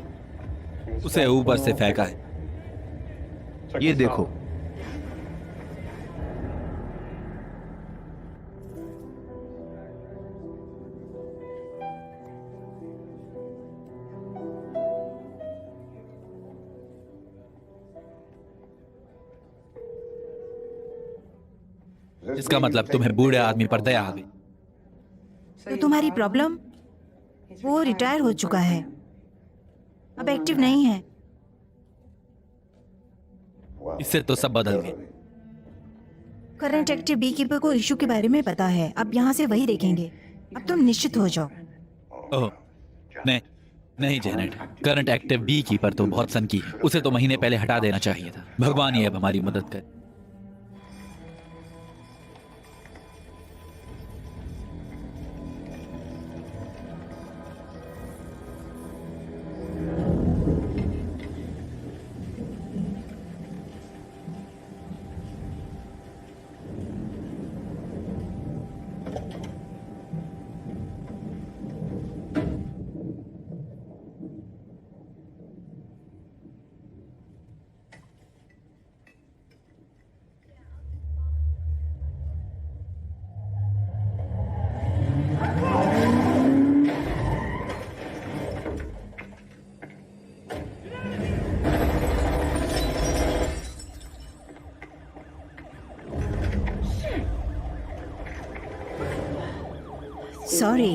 उसे ऊपर से फेंका है। ये देखो, इसका मतलब तुम्हें बूढ़े आदमी पर दया आ गई। तो तुम्हारी प्रॉब्लम, वो रिटायर हो चुका है, अब एक्टिव नहीं है। इससे तो सब बदल गए। करंट एक्टिव बी कीपर को इशू के बारे में पता है। अब यहाँ से वही देखेंगे। अब तुम निश्चित हो जाओ। ओह नहीं नहीं Janet, current active bee keeper तो बहुत सनकी है। उसे तो महीने पहले हटा देना चाहिए था। भगवान ही अब हमारी मदद करे। सॉरी।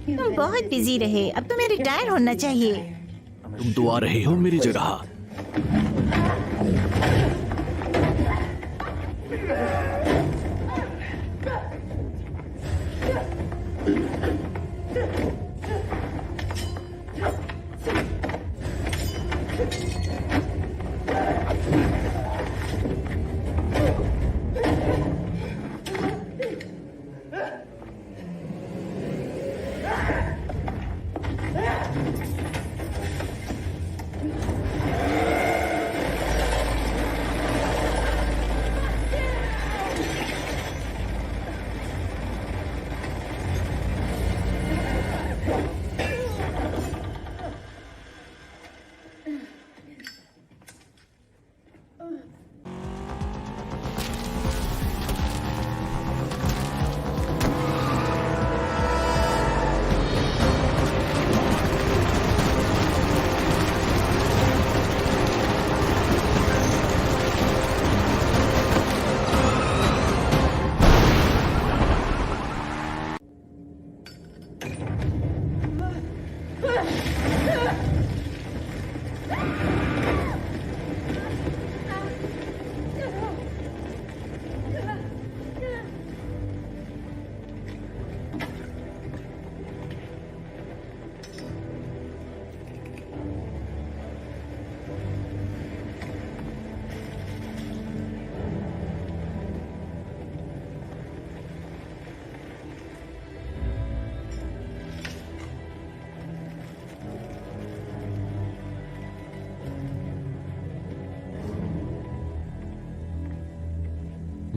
तुम बहुत बिजी रहे, अब तुम्हें रिटायर होना चाहिए। तुम तो आ रहे हो मेरी जगह।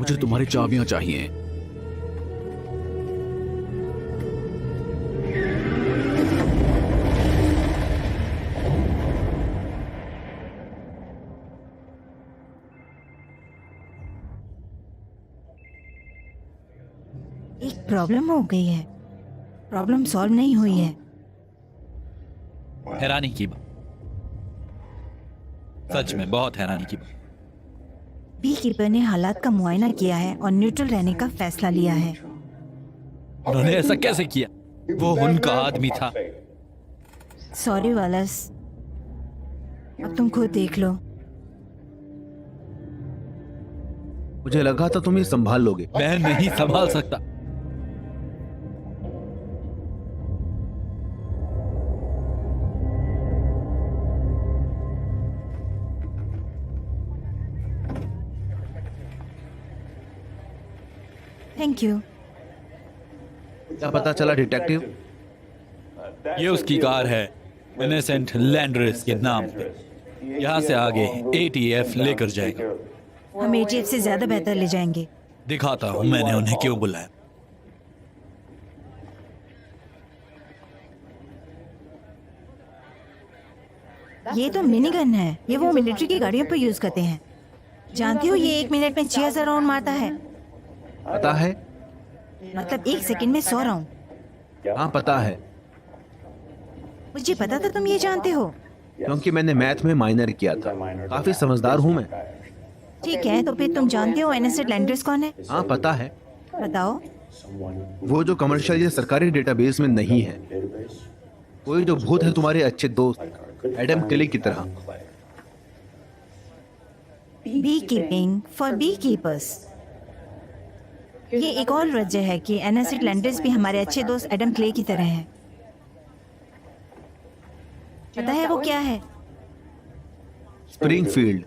मुझे तुम्हारी चाबियां चाहिए। एक प्रॉब्लम हो गई है। प्रॉब्लम सॉल्व नहीं हुई है। हैरानी की बात, सच में बहुत हैरानी की बात। बी कीपर ने हालात का मुआयना किया है और न्यूट्रल रहने का फैसला लिया है। उन्होंने ऐसा कैसे किया? वो उनका आदमी था। सॉरी वालस, अब तुम खुद देख लो। मुझे लगा था तुम ये संभाल लोगे। मैं नहीं संभाल सकता। Thank you. क्या पता चला डिटेक्टिव? ये उसकी कार है, इनोसेंट लैंड्रेस के नाम पे। यहाँ से आगे ATF लेकर जाएगा। हम ATF से ज्यादा बेहतर ले जाएंगे। दिखाता हूँ मैंने उन्हें क्यों बुलाया। ये तो मिनी गन है। ये वो मिलिट्री की गाड़ियों पर यूज करते हैं। जानती हो ये 1 मिनट में 6000 राउंड मारता है। पता है? मतलब 1 सेकंड में 100 राउंड। हाँ पता है, मुझे पता था तुम ये जानते हो। क्योंकि मैंने मैथ में माइनर किया था। काफी समझदार हूँ मैं। ठीक है, तो फिर तुम जानते हो एनएसएड लैंडर्स कौन है? हाँ पता है, बताओ। वो जो कमर्शियल या सरकारी डेटाबेस में नहीं है। कोई जो भूत है तुम्हारे अच्छे दोस्त एडम केली की तरह। Bee keeping for bee keepers. ये एक और वजह है कि एनएसएड लैंडर्स भी हमारे अच्छे दोस्त एडम क्ले की तरह हैं। पता है वो क्या है? स्प्रिंगफील्ड,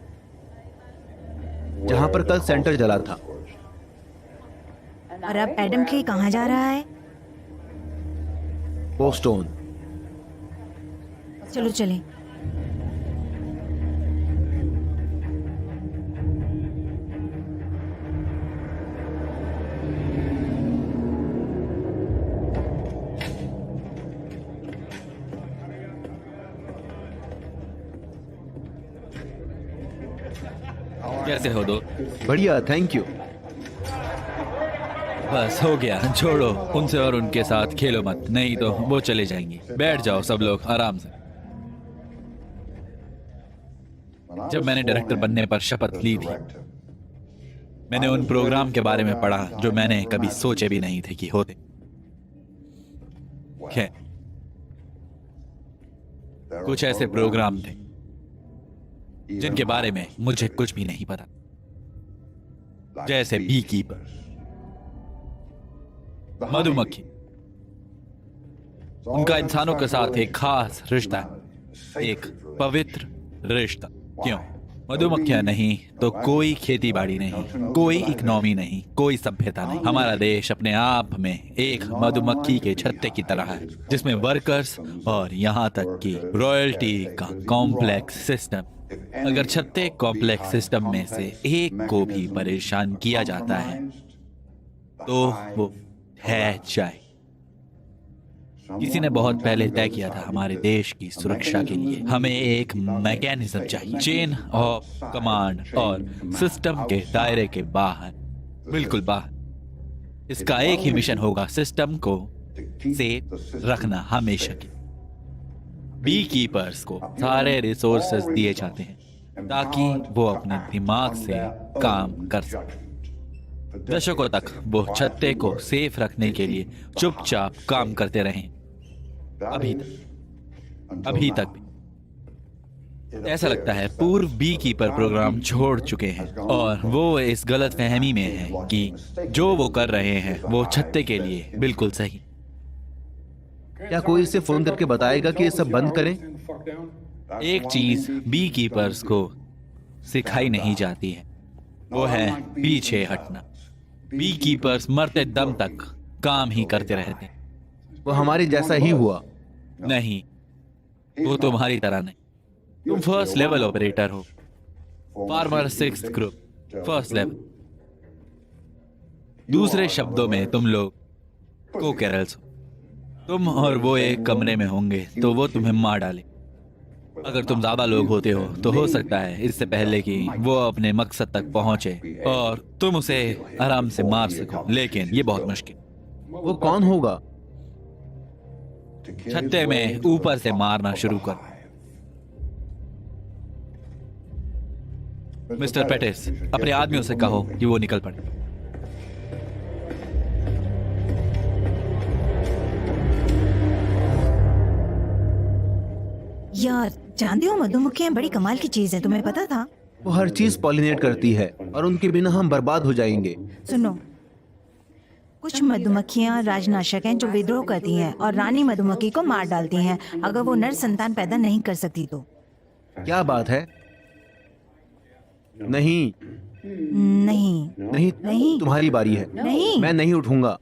जहां पर कल सेंटर जला था। और अब एडम क्ले कहाँ जा रहा है? बोस्टन। चलो चलें। कैसे हो दो? बढ़िया, थैंक यू। बस हो गया, छोड़ो। उनसे और उनके साथ खेलो मत, नहीं तो वो चले जाएंगी। बैठ जाओ सब लोग आराम से। जब मैंने डायरेक्टर बनने पर शपथ ली थी, मैंने उन प्रोग्राम के बारे में पढ़ा जो मैंने कभी सोचे भी नहीं थे कि होते। खैर, कुछ ऐसे प्रोग्राम थे जिनके बारे में मुझे कुछ भी नहीं पता, जैसे बी कीपर, मधुमक्खी। उनका इंसानों के साथ एक खास रिश्ता है, एक पवित्र रिश्ता। क्यों? मधुमक्खियां नहीं तो कोई खेती बाड़ी नहीं, कोई इकोनॉमी नहीं, कोई सभ्यता नहीं। हमारा देश अपने आप में एक मधुमक्खी के छत्ते की तरह है, जिसमें वर्कर्स और यहाँ तक कि रॉयल्टी का कॉम्प्लेक्स सिस्टम। अगर छत्ते कॉम्प्लेक्स सिस्टम में से एक को भी परेशान किया जाता है तो वो है जाए। किसी ने बहुत पहले तय किया था हमारे देश की सुरक्षा के लिए हमें एक मैकेनिज्म चाहिए, चेन ऑफ कमांड और सिस्टम के दायरे के बाहर, बिल्कुल बाहर। इसका एक ही मिशन होगा, सिस्टम को सेफ रखना हमेशा के। बी कीपर्स को सारे रिसोर्सेज दिए जाते हैं ताकि वो अपने दिमाग से काम कर सके। दशकों तक वो छत्ते को सेफ रखने के लिए चुपचाप काम करते रहे। अभी तक भी ऐसा लगता है पूर्व बी कीपर प्रोग्राम छोड़ चुके हैं और वो इस गलत फहमी में है कि जो वो कर रहे हैं वो छत्ते के लिए बिल्कुल सही। क्या कोई इसे फोन करके बताएगा कि ये सब बंद करें? एक चीज बी कीपर्स को सिखाई नहीं जाती है, वो है पीछे हटना। बी कीपर्स मरते दम तक काम ही करते रहते। वो हमारे जैसा ही हुआ। नहीं, वो तुम्हारी तरह नहीं। तुम फर्स्ट लेवल ऑपरेटर हो, farmer 6th group, first level. दूसरे शब्दों में तुम लोग को कैरल्स हो। तुम और वो एक कमरे में होंगे तो वो तुम्हें मार डाले। अगर तुम ज्यादा लोग होते हो तो हो सकता है इससे पहले कि वो अपने मकसद तक पहुंचे और तुम उसे आराम से मार सको, लेकिन ये बहुत मुश्किल। वो कौन होगा? छत्ते में ऊपर से मारना शुरू कर। मिस्टर पेटिस, अपने आदमियों से कहो कि वो निकल पड़े। यार जानते हो मधुमक्खियां बड़ी कमाल की चीज है, तुम्हें पता था? वो हर चीज पॉलिनेट करती है और उनके बिना हम बर्बाद हो जाएंगे। सुनो, कुछ मधुमक्खियां राजनाशक हैं जो विद्रोह करती हैं और रानी मधुमक्खी को मार डालती हैं अगर वो नर संतान पैदा नहीं कर सकती तो। क्या बात है? नहीं नहीं नहीं नहीं। तुम्हारी बारी है। नहीं। मैं नहीं उठूंगा।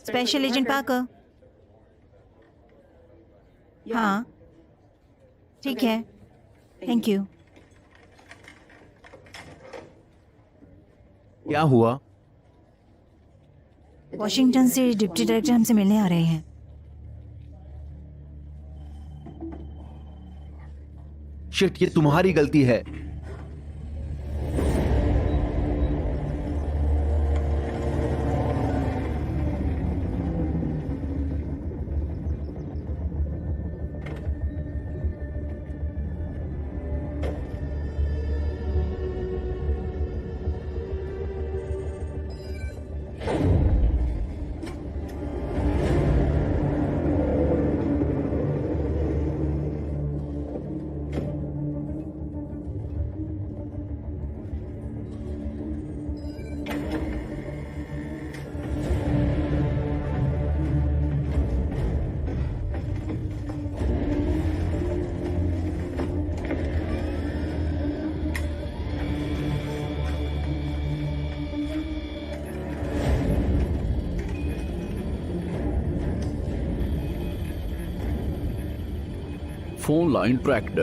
Special agent Parker. हाँ ठीक है, थैंक यू। क्या हुआ? वॉशिंगटन से डिप्टी डायरेक्टर हमसे मिलने आ रहे हैं। शिट, ये तुम्हारी गलती है। Phone line tracked.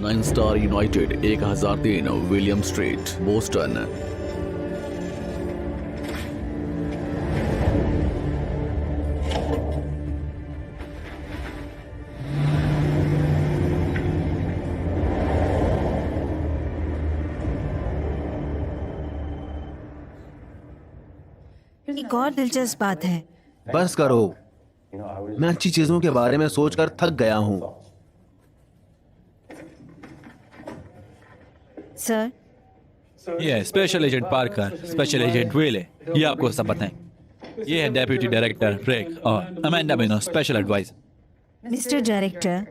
Nine star United 1003 William street, Boston. एक और दिलचस्प बात है। बस करो, मैं अच्छी चीजों के बारे में सोचकर थक गया हूँ। सर, ये special agent Parker, special agent वेले, ये आपको सब बताएं। ये है डेप्यूटी डायरेक्टर रिक और Amanda Meno, special adviser. Mister director,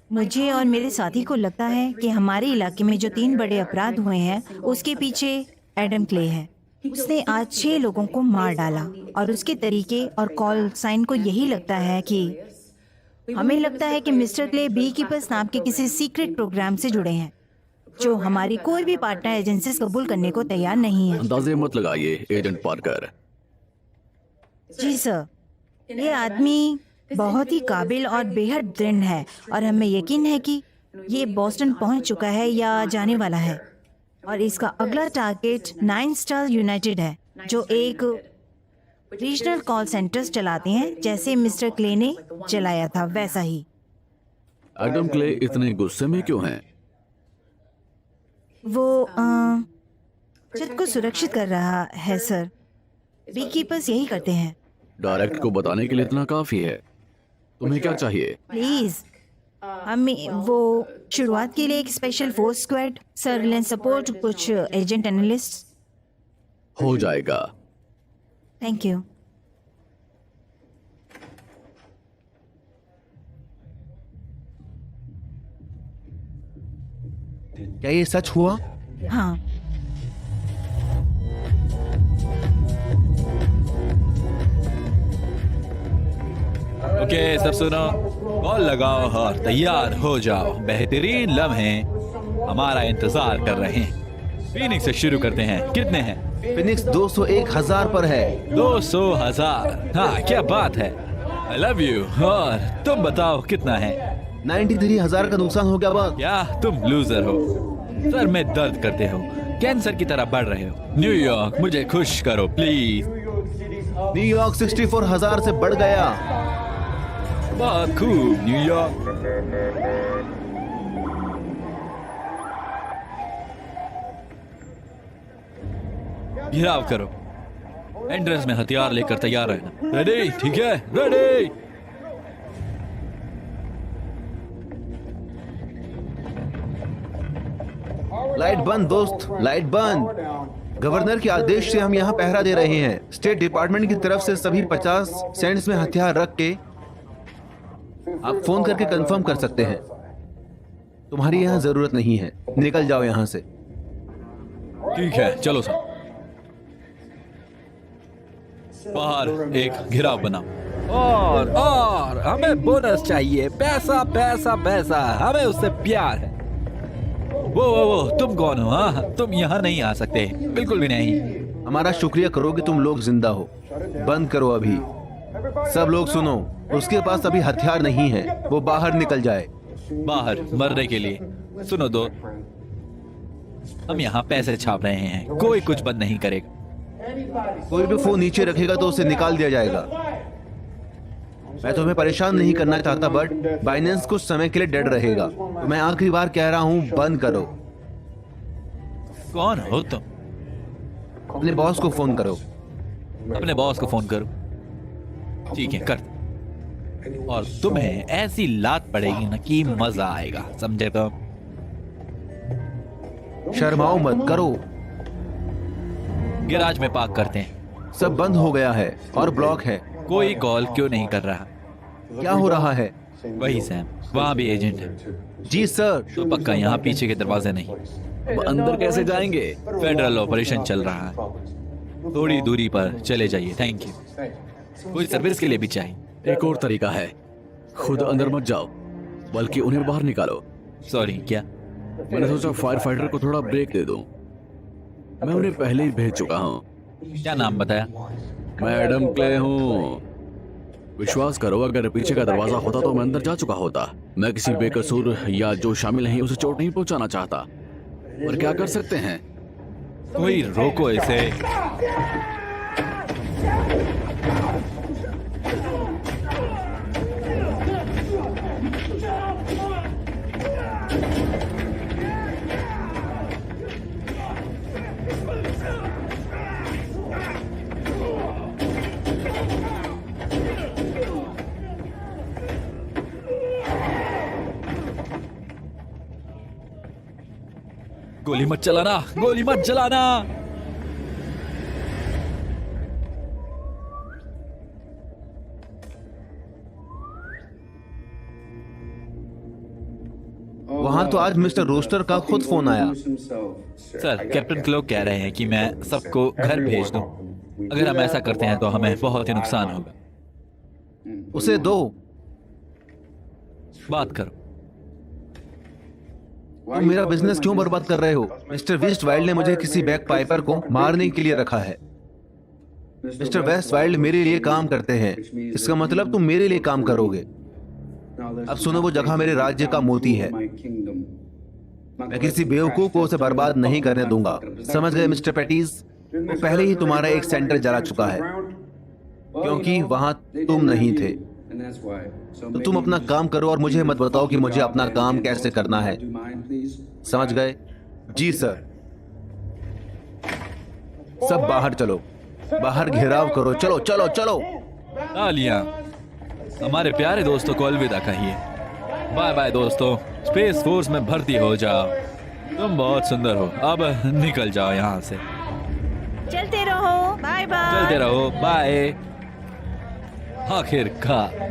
मुझे और मेरे साथी को लगता है कि हमारे इलाके में जो 3 बड़े अपराध हुए हैं उसके पीछे एडम क्ले है। उसने आज 6 लोगों को मार डाला और उसके तरीके और कॉल साइन को यही लगता है कि हमें लगता है कि मिस्टर क्ले बी कीपर्स नाम के किसी सीक्रेट प्रोग्राम से जुड़े हैं जो हमारी कोई भी पार्टनर एजेंसीज कबूल करने को तैयार नहीं है। अंदाजे मत लगाइए एजेंट पार्कर। जी सर, ये आदमी बहुत ही काबिल और बेहद दृढ़ है और हमें यकीन है कि ये बॉस्टन पहुंच चुका है या जाने वाला है और इसका अगला टारगेट 9 स्टार यूनाइटेड है जो एक रीजनल कॉल सेंटर्स चलाते हैं जैसे मिस्टर क्ले ने चलाया था वैसा ही। एडम क्ले इतने गुस्से में क्यों हैं? वो छत को सुरक्षित कर रहा है सर। बी कीपर्स यही करते हैं। डायरेक्ट को बताने के लिए इतना काफी है। तुम्हें क्या चाहिए? प्लीज, हमें वो शुरुआत के लिए एक special force squad, surveillance support, कुछ एजेंट एनालिस्ट। हो जाएगा। Thank you. क्या ये सच हुआ? हाँ, ओके सब सुनो, कॉल लगाओ और तैयार हो जाओ। बेहतरीन लम्हे हमारा इंतजार कर रहे हैं। फीनिक्स से शुरू करते हैं। कितने हैं? फिनिक्स 201,000 पर है। 200,000। हाँ, क्या बात है। I love you. और तुम बताओ कितना है? 93,000 का नुकसान हो गया बॉस। क्या तुम लूजर हो? सर में दर्द करते हो, कैंसर की तरह बढ़ रहे हो। न्यूयॉर्क, मुझे खुश करो प्लीज। न्यूयॉर्क 64,000 से बढ़ गया। बहुत खूब न्यूयॉर्क। घिराव करो। एंट्रेंस में हथियार लेकर तैयार रहना। रेडी? ठीक है, रेडी। लाइट बंद दोस्त, लाइट बंद। गवर्नर के आदेश से हम यहाँ पहरा दे रहे हैं। स्टेट डिपार्टमेंट की तरफ से सभी 50 सेंट्स में हथियार रख के आप फोन करके कंफर्म कर सकते हैं। तुम्हारी यहाँ जरूरत नहीं है, निकल जाओ यहाँ से। ठीक है, चलो सर। बाहर एक घिराव बनाओ। और हमें बोनस चाहिए। पैसा पैसा पैसा, हमें उससे प्यार है। वो तुम कौन हो? हाँ, तुम यहाँ नहीं आ सकते, बिल्कुल भी नहीं। हमारा शुक्रिया करो कि तुम लोग जिंदा हो। बंद करो अभी। सब लोग सुनो, उसके पास अभी हथियार नहीं है, वो बाहर निकल जाए। बाहर मरने के लिए? सुनो दो, हम यहाँ पैसे छाप रहे हैं, कोई कुछ बंद नहीं करेगा। कोई भी फोन नीचे रखेगा तो उसे निकाल दिया जाएगा। मैं तुम्हें परेशान नहीं करना चाहता, बट बाइनेंस कुछ समय के लिए डेड रहेगा। तो मैं आखिरी बार कह रहा हूँ, बंद करो। कौन हो तुम? अपने बॉस को फोन करो। अपने बॉस को फोन करो। ठीक है, कर। और तुम्हें ऐसी लात पड़ेगी ना कि मजा आएगा, समझे तुम? शर्माओ मत, करो। गैराज में पार्क करते हैं। सब बंद हो गया है और ब्लॉक है। कोई कॉल क्यों नहीं कर रहा? क्या हो रहा है? वही सैम, वहाँ भी एजेंट है। जी सर। तो पक्का यहाँ पीछे के दरवाजे नहीं। अब अंदर कैसे जाएंगे? फेडरल ऑपरेशन चल रहा है, थोड़ी दूरी पर चले जाइए। Thank you. कोई सर्विस के लिए भी चाहिए? एक और तरीका है, खुद अंदर मत जाओ, बल्कि उन्हें बाहर निकालो। सॉरी, क्या? मैंने सोचा फायर फाइटर को थोड़ा ब्रेक दे दूं। मैं उन्हें पहले ही भेज चुका हूँ। क्या नाम बताया? मैं एडम क्ले हूँ। विश्वास करो, अगर पीछे का दरवाजा होता तो मैं अंदर जा चुका होता। मैं किसी बेकसूर या जो शामिल नहीं उसे चोट नहीं पहुंचाना चाहता, पर क्या कर सकते हैं? कोई रोको इसे। गोली मत चलाना, गोली मत चलाना। वहाँ तो आज मिस्टर रोस्टर का खुद फोन आया। सर, कैप्टन क्लोक कह रहे हैं कि मैं सबको घर भेज दूं। अगर हम ऐसा करते हैं तो हमें बहुत ही नुकसान होगा। उसे दो। बात करो। तुम मेरा बिजनेस क्यों बर्बाद कर रहे हो? मिस्टर वेस्ट वाइल्ड ने मुझे किसी बैक पाइपर को मारने के लिए रखा है। मिस्टर वेस्ट वाइल्ड मेरे लिए काम करते हैं, इसका मतलब तुम मेरे लिए काम करोगे। अब सुनो, वो जगह मेरे राज्य का मोती है। मैं किसी बेवकूफ को उसे बर्बाद नहीं करने दूंगा, समझ गए मिस्टर पैटीज? वो पहले ही तुम्हारा एक सेंटर जला चुका है, क्योंकि वहां तुम नहीं थे। तो तुम अपना काम करो और मुझे मत बताओ कि मुझे अपना काम कैसे करना है, समझ गए? जी सर। सब बाहर चलो, बाहर घेराव करो। चलो चलो चलो। तालियां हमारे प्यारे दोस्तों को अलविदा कहिए। बाय बाय दोस्तों, स्पेस फोर्स में भर्ती हो जाओ। तुम बहुत सुंदर हो, अब निकल जाओ यहाँ से। चलते रहो, बाय बाय। चलते रहो, बाय। आखिरकार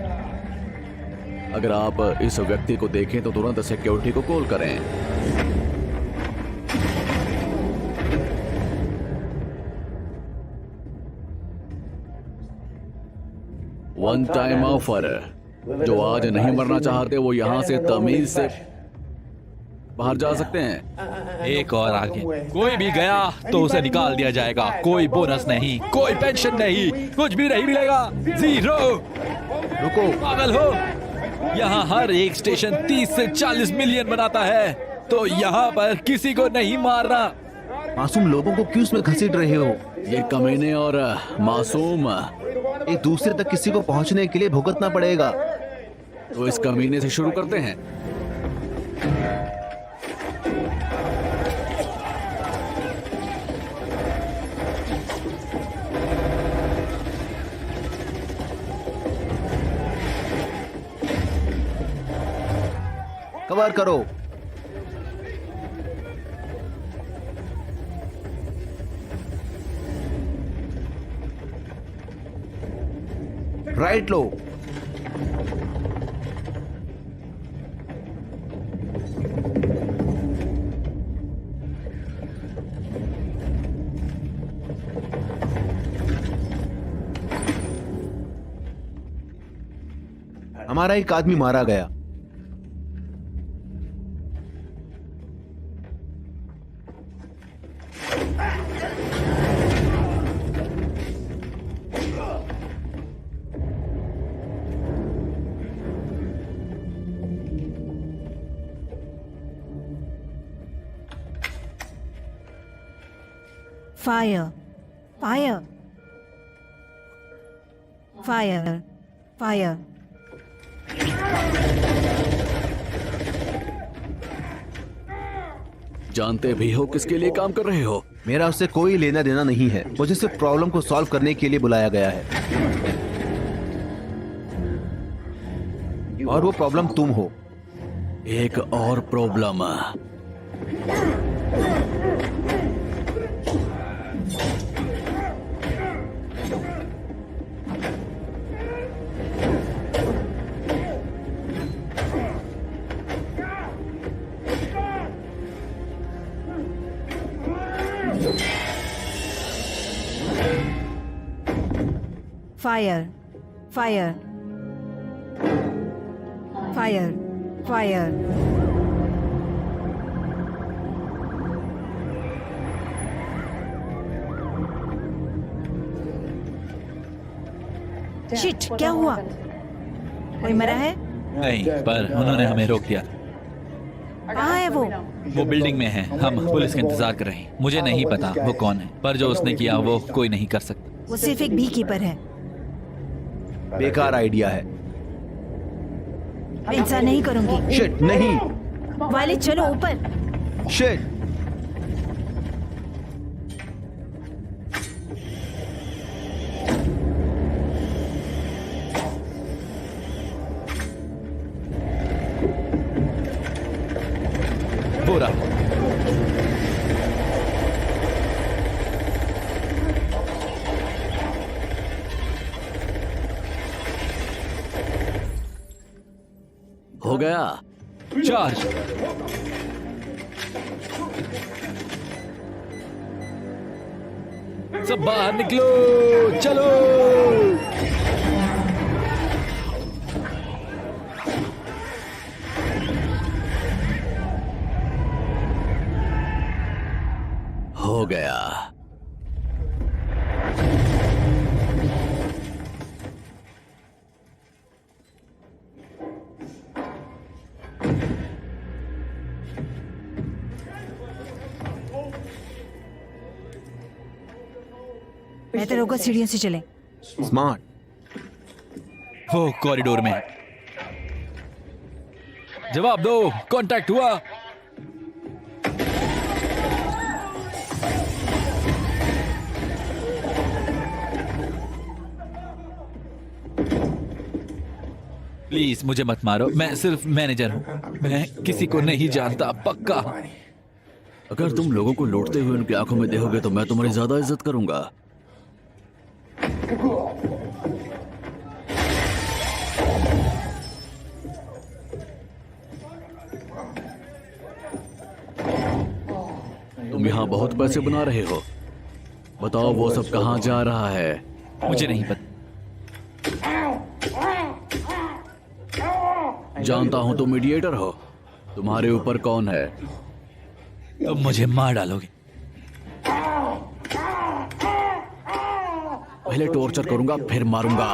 अगर आप इस व्यक्ति को देखें तो तुरंत सिक्योरिटी को कॉल करें। One time offer. जो आज नहीं मरना चाहते वो यहां से तमीज से बाहर जा सकते हैं। एक और आगे, कोई भी गया तो उसे निकाल दिया जाएगा। कोई बोनस नहीं, कोई पेंशन नहीं, कुछ भी नहीं मिलेगा। जीरो। रुको, पागल हो? यहाँ हर एक स्टेशन 30 से 40 मिलियन बनाता है, तो यहाँ पर किसी को नहीं मारना। मासूम लोगों को क्यों इसमें घसीट रहे हो? ये कमीने और मासूम, एक दूसरे तक किसी को पहुंचने के लिए भुगतना पड़ेगा। तो इस कमीने से शुरू करते हैं। कवर करो। राइट लो। हमारा एक आदमी मारा गया। Fire, fire, fire, fire. जानते भी हो किसके लिए काम कर रहे हो? मेरा उससे कोई लेना देना नहीं है। मुझे सिर्फ प्रॉब्लम को सॉल्व करने के लिए बुलाया गया है, और वो प्रॉब्लम तुम हो। एक और problem. Fire, fire, fire, fire. Shit, क्या हुआ? कोई मरा है? नहीं, पर उन्होंने हमें रोक दिया। कहाँ है वो? वो बिल्डिंग में है। हम पुलिस का इंतजार कर रहे हैं। मुझे नहीं पता वो कौन है, पर जो उसने किया वो कोई नहीं कर सकता। वो सिर्फ एक बी कीपर है। बेकार आइडिया है। मैं इंसान नहीं करूंगी। शिट, नहीं। वाले चलो ऊपर। शिट। पूरा हो गया। चार्ज। सब बाहर निकलो, चलो। हो गया। बेहतर होगा सीढ़ियों से चले। स्मार्ट। वो कॉरिडोर में है। जवाब दो, कांटेक्ट हुआ? प्लीज मुझे मत मारो, मैं सिर्फ मैनेजर हूं। मैं किसी को नहीं जानता, पक्का। अगर तुम लोगों को लौटते हुए उनकी आंखों में देखोगे तो मैं तुम्हारी ज्यादा इज्जत करूंगा। तुम यहाँ बहुत पैसे बना रहे हो। बताओ वो सब कहाँ जा रहा है? मुझे नहीं पता। जानता हूं तुम मीडिएटर हो। तुम्हारे ऊपर कौन है? तुम मुझे मार डालोगे। पहले टॉर्चर करूंगा फिर मारूंगा।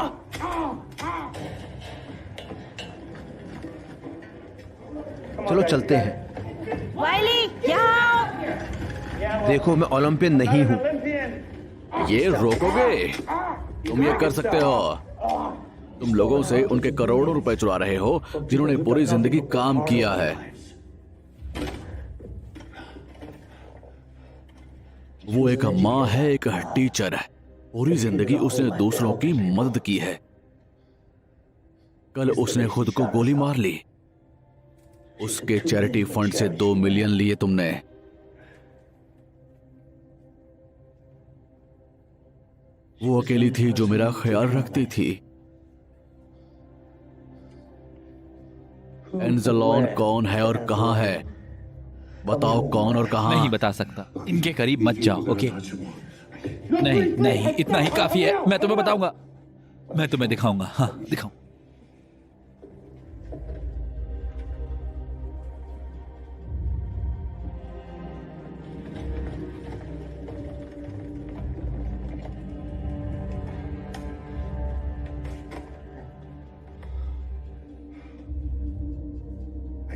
चलो चलते हैं। वाइली यहाँ आओ। देखो मैं ओलंपियन नहीं हूँ। ये रोकोगे? तुम ये कर सकते हो। तुम लोगों से उनके करोड़ों रुपए चुरा रहे हो जिन्होंने पूरी जिंदगी काम किया है। वो एक माँ है, एक टीचर है। पूरी जिंदगी उसने दूसरों की मदद की है। कल उसने खुद को गोली मार ली। उसके चैरिटी फंड से 2 मिलियन लिए तुमने। वो अकेली थी जो मेरा ख्याल रखती थी। एंजलॉन कौन है और कहां है? बताओ कौन और कहां? नहीं बता सकता। इनके करीब मत जाओ, ओके? नहीं नहीं, इतना ही काफी है। मैं तुम्हें बताऊंगा, मैं तुम्हें दिखाऊंगा। हाँ दिखाऊं।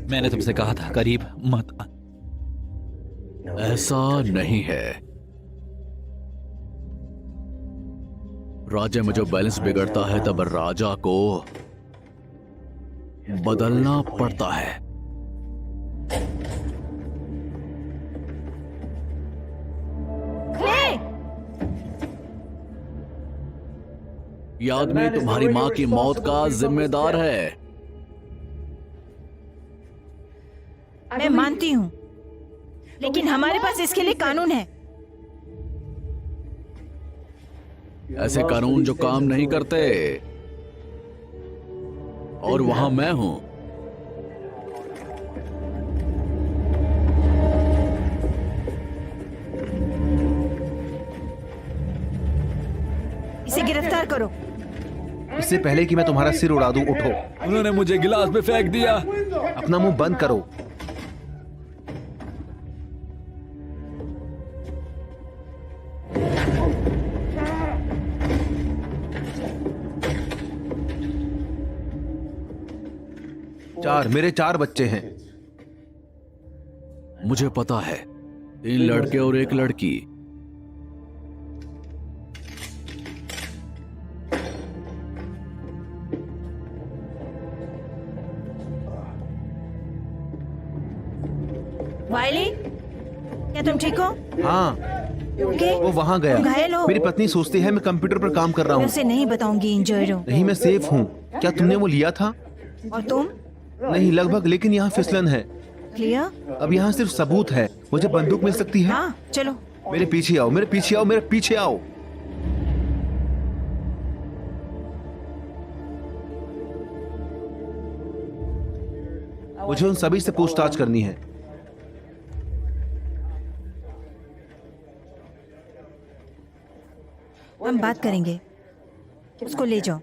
मैंने तुमसे कहा था करीब मत आ। ऐसा नहीं है। राज्य में जब बैलेंस बिगड़ता है तब राजा को बदलना पड़ता है। ये आदमी तुम्हारी मां की मौत का जिम्मेदार है। मैं मानती हूँ, लेकिन हमारे पास इसके लिए कानून है। ऐसे कानून जो काम नहीं करते। और वहां मैं हूं। इसे गिरफ्तार करो। इससे पहले कि मैं तुम्हारा सिर उड़ा दूं, उठो। उन्होंने मुझे गिलास में फेंक दिया। अपना मुंह बंद करो। मेरे 4 बच्चे हैं। मुझे पता है, 3 लड़के और 1 लड़की। वाइली, क्या तुम ठीक हो? हाँ, ओके? वो वहाँ गया। तुम घायल हो? मेरी पत्नी सोचती है मैं कंप्यूटर पर काम कर रहा मैं हूँ। उसे नहीं बताऊंगी इंजॉय हो। नहीं, मैं सेफ हूँ। क्या तुमने वो लिया था? और तुम? नहीं, लगभग, लेकिन यहाँ फिसलन है। क्लियर? अब यहाँ सिर्फ सबूत है। मुझे बंदूक मिल सकती है? हाँ चलो। मेरे पीछे आओ, मेरे पीछे आओ, मेरे पीछे आओ। मुझे उन सभी से पूछताछ करनी है। हम बात करेंगे। उसको ले जाओ।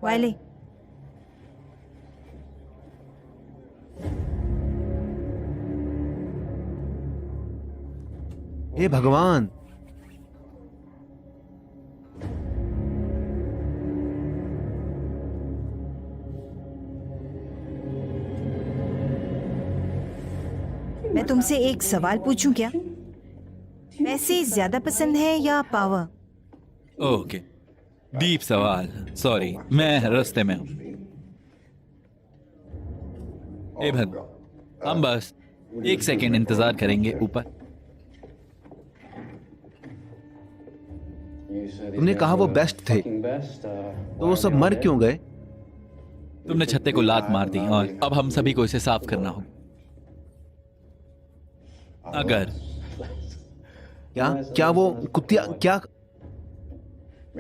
वाइली, हे भगवान, मैं तुमसे एक सवाल पूछूं क्या? पैसे ज्यादा पसंद है या पावर? ओके, डीप सवाल। सॉरी, मैं रास्ते में हूं। ए भग, हम बस 1 सेकेंड इंतजार करेंगे ऊपर। तुमने कहा वो बेस्ट थे, तो वो सब मर क्यों गए? तुमने छत्ते को लात मार दी और अब हम सभी को इसे साफ करना होगा। अगर क्या वो कुत्तिया क्या?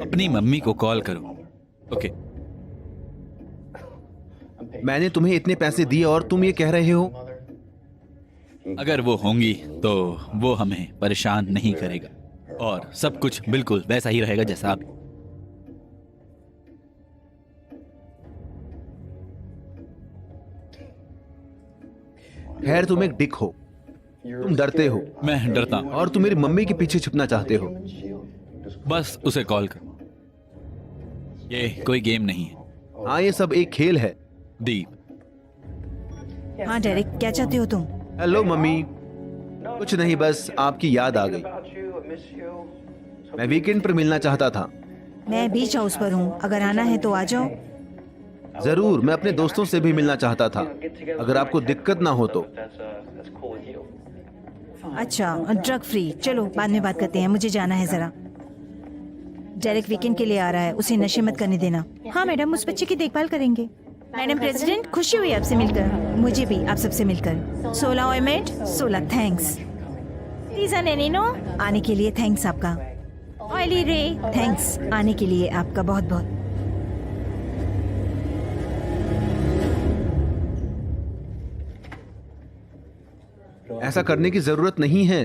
अपनी मम्मी को कॉल करो। ओके, मैंने तुम्हें इतने पैसे दिए और तुम ये कह रहे हो? अगर वो होंगी तो वो हमें परेशान नहीं करेगा और सब कुछ बिल्कुल वैसा ही रहेगा जैसा आप। खैर, तुम एक डिक हो, तुम डरते हो मैं डरता हूं। और तुम मेरी मम्मी के पीछे छिपना चाहते हो। बस उसे कॉल कर। ये कोई गेम नहीं है। हाँ, ये सब एक खेल है। दीप, हाँ डेरिक, क्या चाहते हो तुम? Hello mummy. कुछ नहीं, बस आपकी याद आ गई। मैं वीकेंड पर मिलना चाहता था। मैं बीच हाउस पर हूँ, अगर आना है तो आ जाओ। जरूर, मैं अपने दोस्तों से भी मिलना चाहता था, अगर आपको दिक्कत ना हो तो। अच्छा, ड्रग फ्री। चलो बाद में बात करते हैं, मुझे जाना है जरा। डेरिक वीकेंड के लिए आ रहा है, उसे नशे मत करने देना। हाँ मैडम, उस बच्चे की देखभाल करेंगे। मैडम प्रेसिडेंट, खुशी हुई आपसे मिलकर। मुझे भी आप सबसे मिलकर। 16 ओएमेट 16 थैंक्स। लीजा नेनिनो, आने के लिए थैंक्स आपका। ऑयली रे, थैंक्स आने के लिए आपका बहुत बहुत। ऐसा करने की जरूरत नहीं है।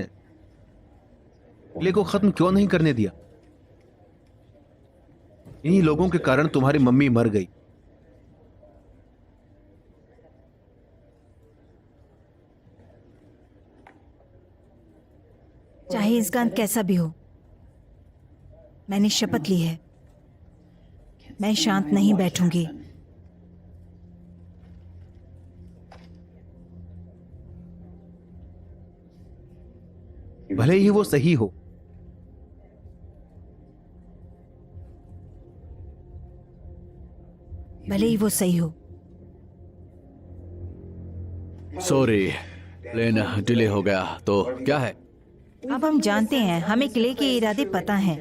प्ले को खत्म क्यों नहीं करने दिया? इन्हीं लोगों के कारण तुम्हारी मम्मी मर गई। चाहे इसका अंत कैसा भी हो, मैंने शपथ ली है, मैं शांत नहीं बैठूंगी। भले ही वो सही हो। भले ही वो सही हो। सॉरी, प्लेन डिले हो गया। तो क्या है? अब हम जानते हैं, हमें क्ले के इरादे पता हैं।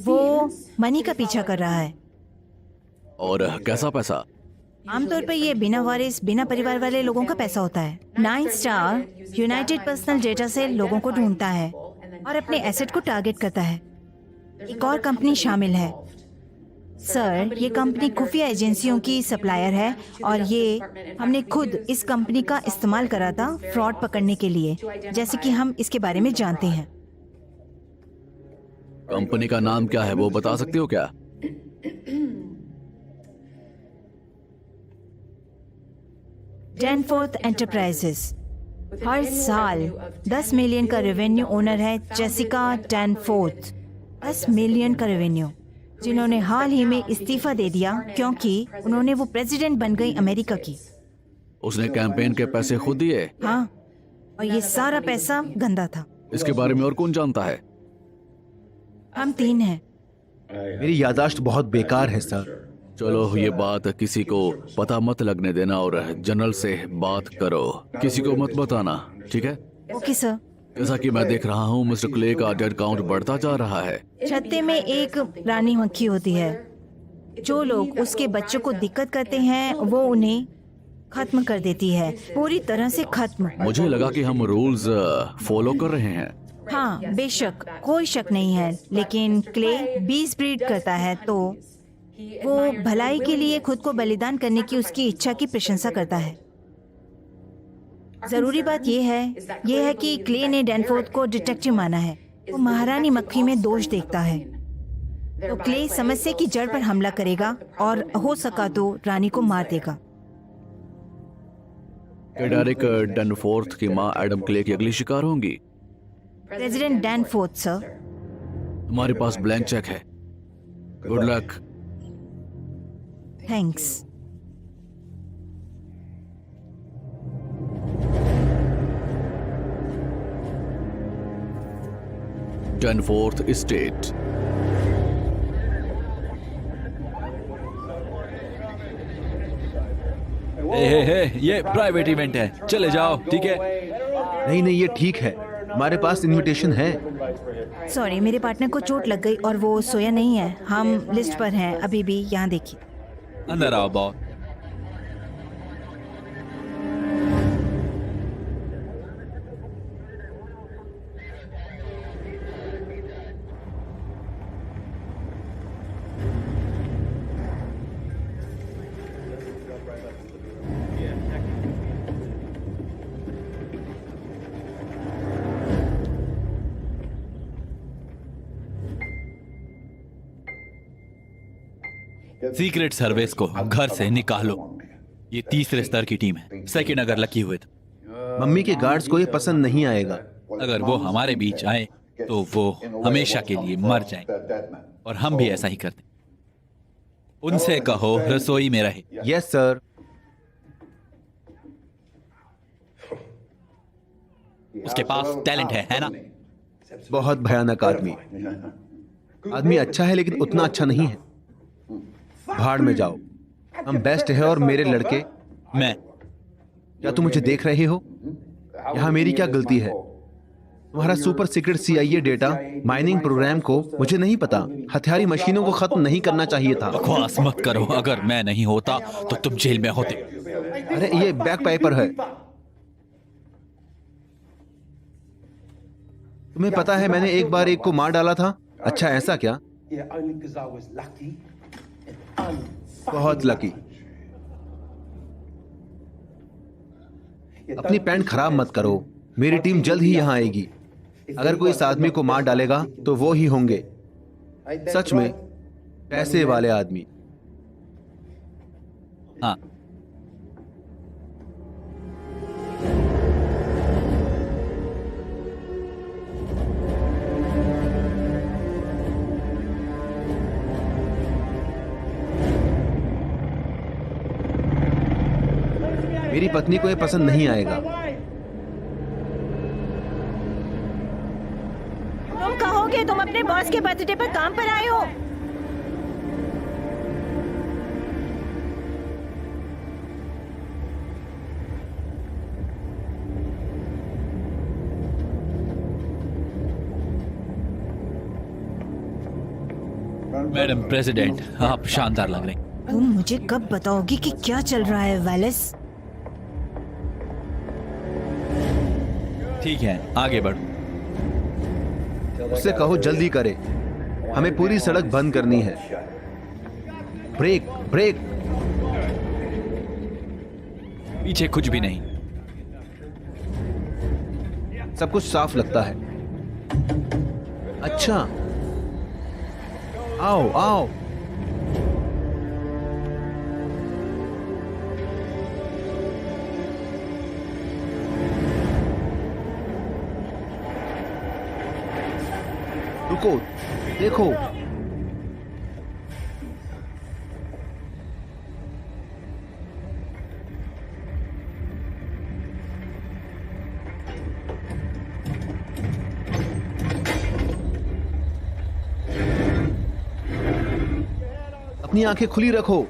वो मनी का पीछा कर रहा है। और कैसा पैसा? आमतौर पर ये बिना वारिस, बिना परिवार वाले लोगों का पैसा होता है। 9 स्टार यूनाइटेड पर्सनल डेटा से लोगों को ढूंढता है और अपने एसेट को टारगेट करता है। एक और कंपनी शामिल है सर। ये कंपनी खुफिया एजेंसियों की सप्लायर है और ये हमने खुद इस कंपनी का इस्तेमाल करा था फ्रॉड पकड़ने के लिए, जैसे कि हम इसके बारे में जानते हैं। कंपनी का नाम क्या है, वो बता सकती हो क्या? डैनफोर्थ एंटरप्राइजेस। हर साल 10 मिलियन का रेवेन्यू ओनर है जेसिका डैनफोर्थ। 10 मिलियन का रेवेन्यू, जिन्होंने हाल ही में इस्तीफा दे दिया क्योंकि उन्होंने वो प्रेसिडेंट बन गई अमेरिका की। उसने कैंपेन के पैसे खुद दिए? हाँ, और ये सारा पैसा गंदा था। इसके बारे में और कौन जानता है? हम 3 हैं। मेरी यादाश्त बहुत बेकार है सर। चलो, ये बात किसी को पता मत लगने देना और जनरल से बात करो। किसी को मत बताना, ठीक है? Okay sir. जैसा कि मैं देख रहा हूँ, मिस्टर क्ले का डेड काउंट बढ़ता जा रहा है। छत्ते में एक रानी मक्खी होती है। जो लोग उसके बच्चों को दिक्कत करते हैं वो उन्हें खत्म कर देती है, पूरी तरह से खत्म। मुझे लगा कि हम रूल्स फॉलो कर रहे हैं। हाँ बेशक, कोई शक नहीं है, लेकिन क्ले बीज ब्रीड करता है तो वो भलाई के लिए खुद को बलिदान करने की उसकी इच्छा की प्रशंसा करता है। जरूरी बात यह है कि क्ले ने डैनफोर्थ को डिटेक्टिव माना है। वो महारानी मक्खी में दोष देखता है, तो क्ले समस्या की जड़ पर हमला करेगा और हो सका तो रानी को मार देगा। डेरिक डैनफोर्थ की माँ एडम क्ले की अगली शिकार होंगी। President Danforth sir. तुम्हारे पास ब्लैंक चेक है। Good luck. Thanks. Danforth estate. ये प्राइवेट इवेंट है, चले जाओ, ठीक है? नहीं नहीं, ये ठीक है, हमारे पास इनविटेशन है। सॉरी, मेरे पार्टनर को चोट लग गई और वो सोया नहीं है। हम लिस्ट पर हैं अभी भी। यहाँ देखिए। अंदर आओ बॉस। सीक्रेट सर्विस को घर से निकालो। ये तीसरे स्तर की टीम है, सेकंड अगर लकी हुए तो। मम्मी के गार्ड्स को ये पसंद नहीं आएगा। अगर वो हमारे बीच आए तो वो हमेशा के लिए मर जाएं, और हम भी ऐसा ही करते। उनसे कहो रसोई में रहे। Yes sir. उसके पास टैलेंट है ना? बहुत भयानक आदमी। आदमी अच्छा है लेकिन उतना अच्छा नहीं है। भाड़ में जाओ। हम बेस्ट है और मेरे लड़के। मैं क्या तुम मुझे देख रहे हो? यहाँ मेरी क्या गलती है? तुम्हारा super secret CIA data mining program को मुझे नहीं पता। हथियारी मशीनों को खत्म नहीं करना चाहिए था। बकवास मत करो। अगर मैं नहीं होता तो तुम जेल में होते। अरे ये बैक पेपर है। तुम्हें पता है मैंने एक बार एक को मार डाला था। अच्छा ऐसा क्या? बहुत लकी। अपनी पैंट खराब मत करो। मेरी टीम जल्द ही यहां आएगी। अगर कोई इस आदमी को मार डालेगा तो वो ही होंगे। सच में पैसे वाले आदमी। हाँ, मेरी पत्नी को ये पसंद नहीं आएगा। तुम कहोगे तुम अपने बॉस के बर्थडे पर काम पर आए हो? मैडम प्रेसिडेंट, आप शानदार लग रहे हैं। तुम मुझे कब बताओगी कि क्या चल रहा है वैलेस? ठीक है, आगे बढ़ो। उससे कहो जल्दी करे। हमें पूरी सड़क बंद करनी है। Brake brake. पीछे कुछ भी नहीं। सब कुछ साफ लगता है। अच्छा आओ आओ। रुको, देखो। अपनी आंखें खुली रखो।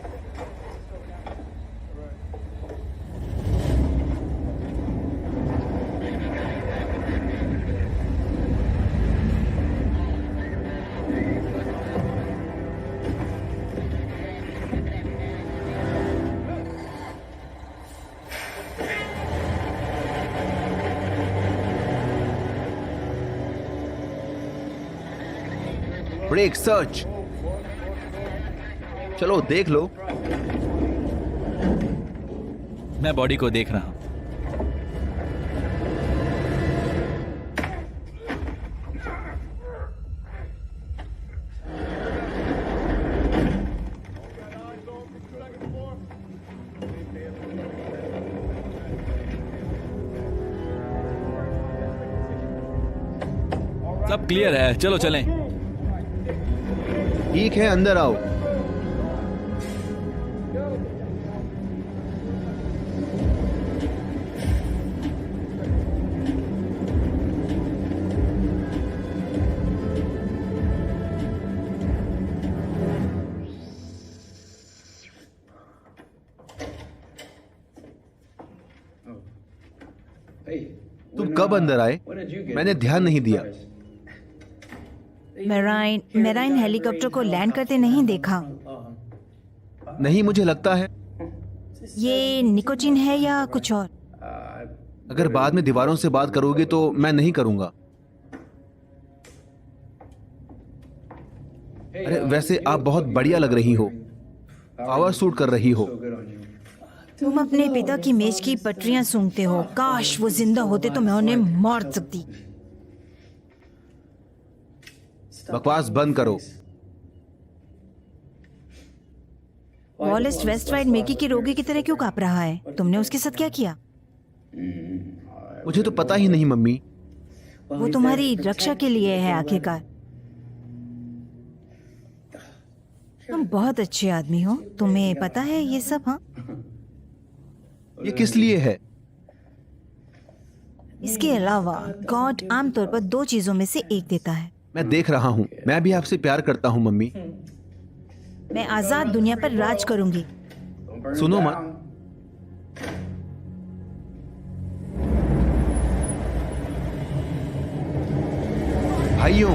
Break search. चलो देख लो। मैं बॉडी को देख रहा हूं। सब क्लियर है, चलो चलें। ठीक है, अंदर आओ। तुम कब अंदर आए? मैंने ध्यान नहीं दिया। मेराइन हेलीकॉप्टर को लैंड करते नहीं देखा। नहीं, मुझे लगता है ये निकोटीन है या कुछ और? अगर बाद में दीवारों से बात करोगे तो मैं नहीं करूंगा। अरे वैसे आप बहुत बढ़िया लग रही हो। पावर सूट कर रही हो। तुम अपने पिता की मेज की पटरियां सूंघते हो। काश वो जिंदा होते तो मैं उन्हें मार सकती। बकवास बंद करो। वॉलेस्ट वेस्टराइड मेकी के रोगी की तरह क्यों कांप रहा है? तुमने उसके साथ क्या किया? मुझे तो पता ही नहीं मम्मी। वो तुम्हारी रक्षा के लिए है आखिरकार। तुम बहुत अच्छे आदमी हो, तुम्हें पता है ये सब? हाँ, ये किस लिए है? इसके अलावा गॉड आमतौर पर 2 चीजों में से एक देता है। मैं देख रहा हूँ, मैं भी आपसे प्यार करता हूँ मम्मी। मैं आजाद दुनिया पर राज करूंगी। सुनो मत। भाइयों,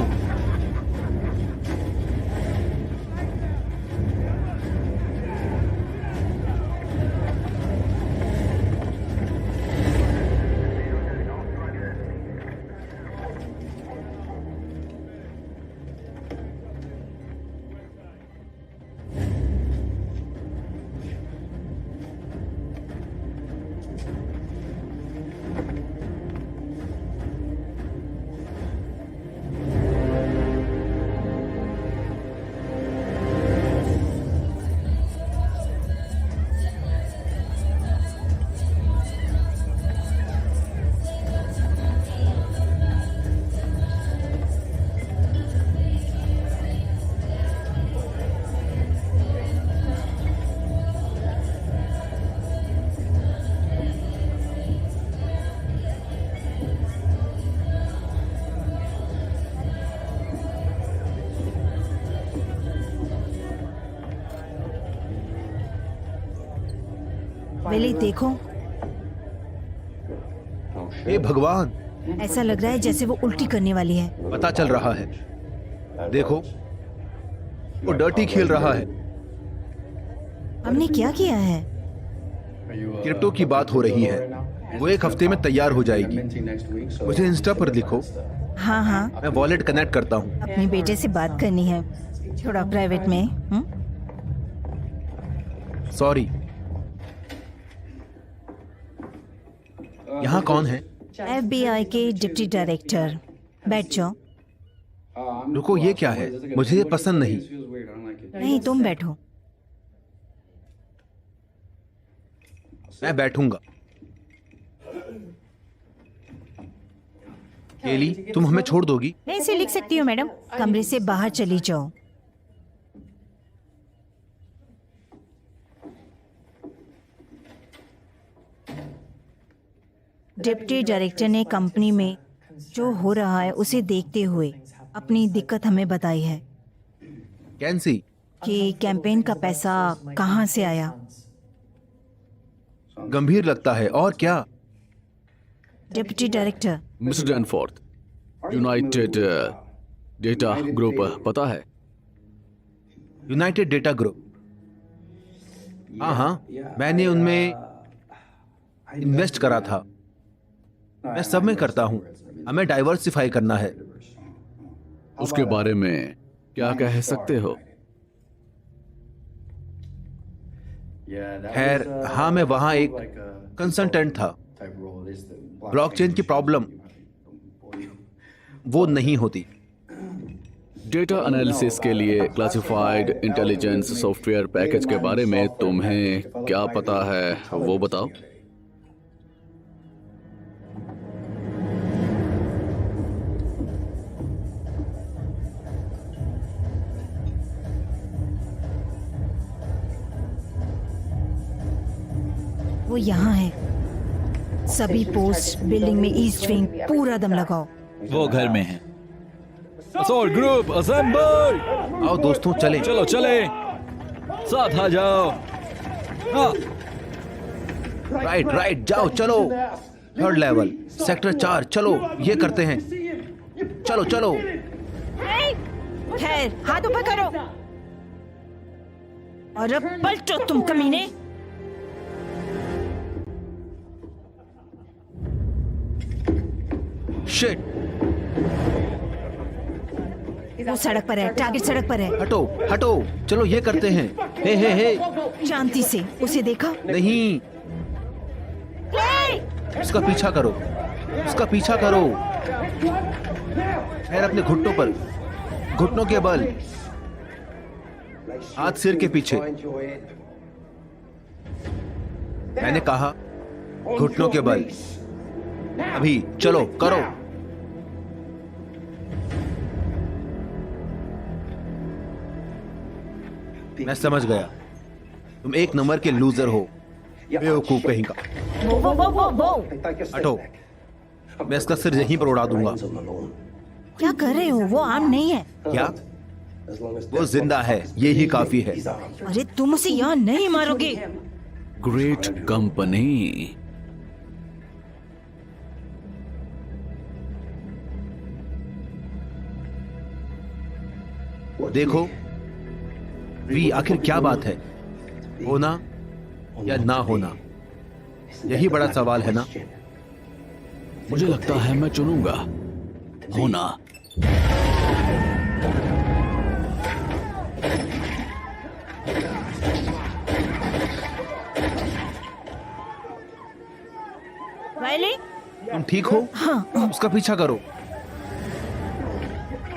वेली देखो, हे भगवान, ऐसा लग रहा है जैसे वो उल्टी करने वाली है। पता चल रहा है। देखो, वो डर्टी खेल रहा है। हमने क्या किया है? क्रिप्टो की बात हो रही है। वो 1 हफ्ते में तैयार हो जाएगी। मुझे इंस्टा पर लिखो, हाँ हाँ, मैं वॉलेट कनेक्ट करता हूँ। अपने बेटे से बात करनी है, थोड़ा प्राइवेट में। सॉरी। यहाँ कौन है? FBI के डिप्टी डायरेक्टर। बैठ जाओ। रुको, ये क्या है? मुझे ये पसंद नहीं। नहीं, तुम बैठो। मैं बैठूंगा। केली, तुम हमें छोड़ दोगी? मैं इसे लिख सकती हूँ मैडम। कमरे से बाहर चली जाओ। डिप्टी डायरेक्टर ने कंपनी में जो हो रहा है उसे देखते हुए अपनी दिक्कत हमें बताई है कैंसी? कि कैंपेन का पैसा कहाँ से आया। गंभीर लगता है। और क्या? Deputy director, mister Danforth, United Data Group पता है? United Data Group? हाँ, मैंने उनमें इन्वेस्ट करा था। मैं सब में करता हूँ। हमें डाइवर्सिफाई करना है। उसके बारे में क्या कह सकते हो? खैर, हाँ, मैं वहाँ एक कंसल्टेंट था। ब्लॉकचेन की प्रॉब्लम वो नहीं होती। डेटा एनालिसिस के लिए क्लासिफाइड इंटेलिजेंस सॉफ्टवेयर पैकेज के बारे में तुम्हें क्या पता है, वो बताओ। वो यहाँ है। सभी पोस्ट बिल्डिंग में ईस्ट विंग, पूरा दम लगाओ। वो घर में है। Assault group assemble. आओ दोस्तों, चले। चलो चले, साथ आ जाओ। हाँ, राइट, जाओ, चलो। 3rd लेवल, सेक्टर 4, चलो, ये करते हैं। चलो। खैर, हाथ ऊपर करो और अब पलटो तुम कमीने। शिट, वो सड़क पर है, टारगेट सड़क पर है। हटो, चलो, ये करते हैं। हे। शांति से, उसे देखा? नहीं, उसका पीछा करो। पैर अपने घुटनों पर, घुटनों के बल, हाथ सिर के पीछे। मैंने कहा घुटनों के बल। अभी चलो करो। मैं समझ गया, तुम एक नंबर के लूजर हो, बेवकूफ कहीं का। हटो, मैं इसका सिर यहीं पर उड़ा दूंगा। क्या कर रहे हो? वो आम नहीं है। क्या? वो जिंदा है, ये ही काफी है। अरे तुम उसे यहाँ नहीं मारोगे। Great company. देखो वी, आखिर क्या बात है? होना या ना होना, यही बड़ा सवाल है ना। मुझे लगता है मैं चुनूंगा होना। वायली, तुम ठीक हो? हाँ। उसका पीछा करो,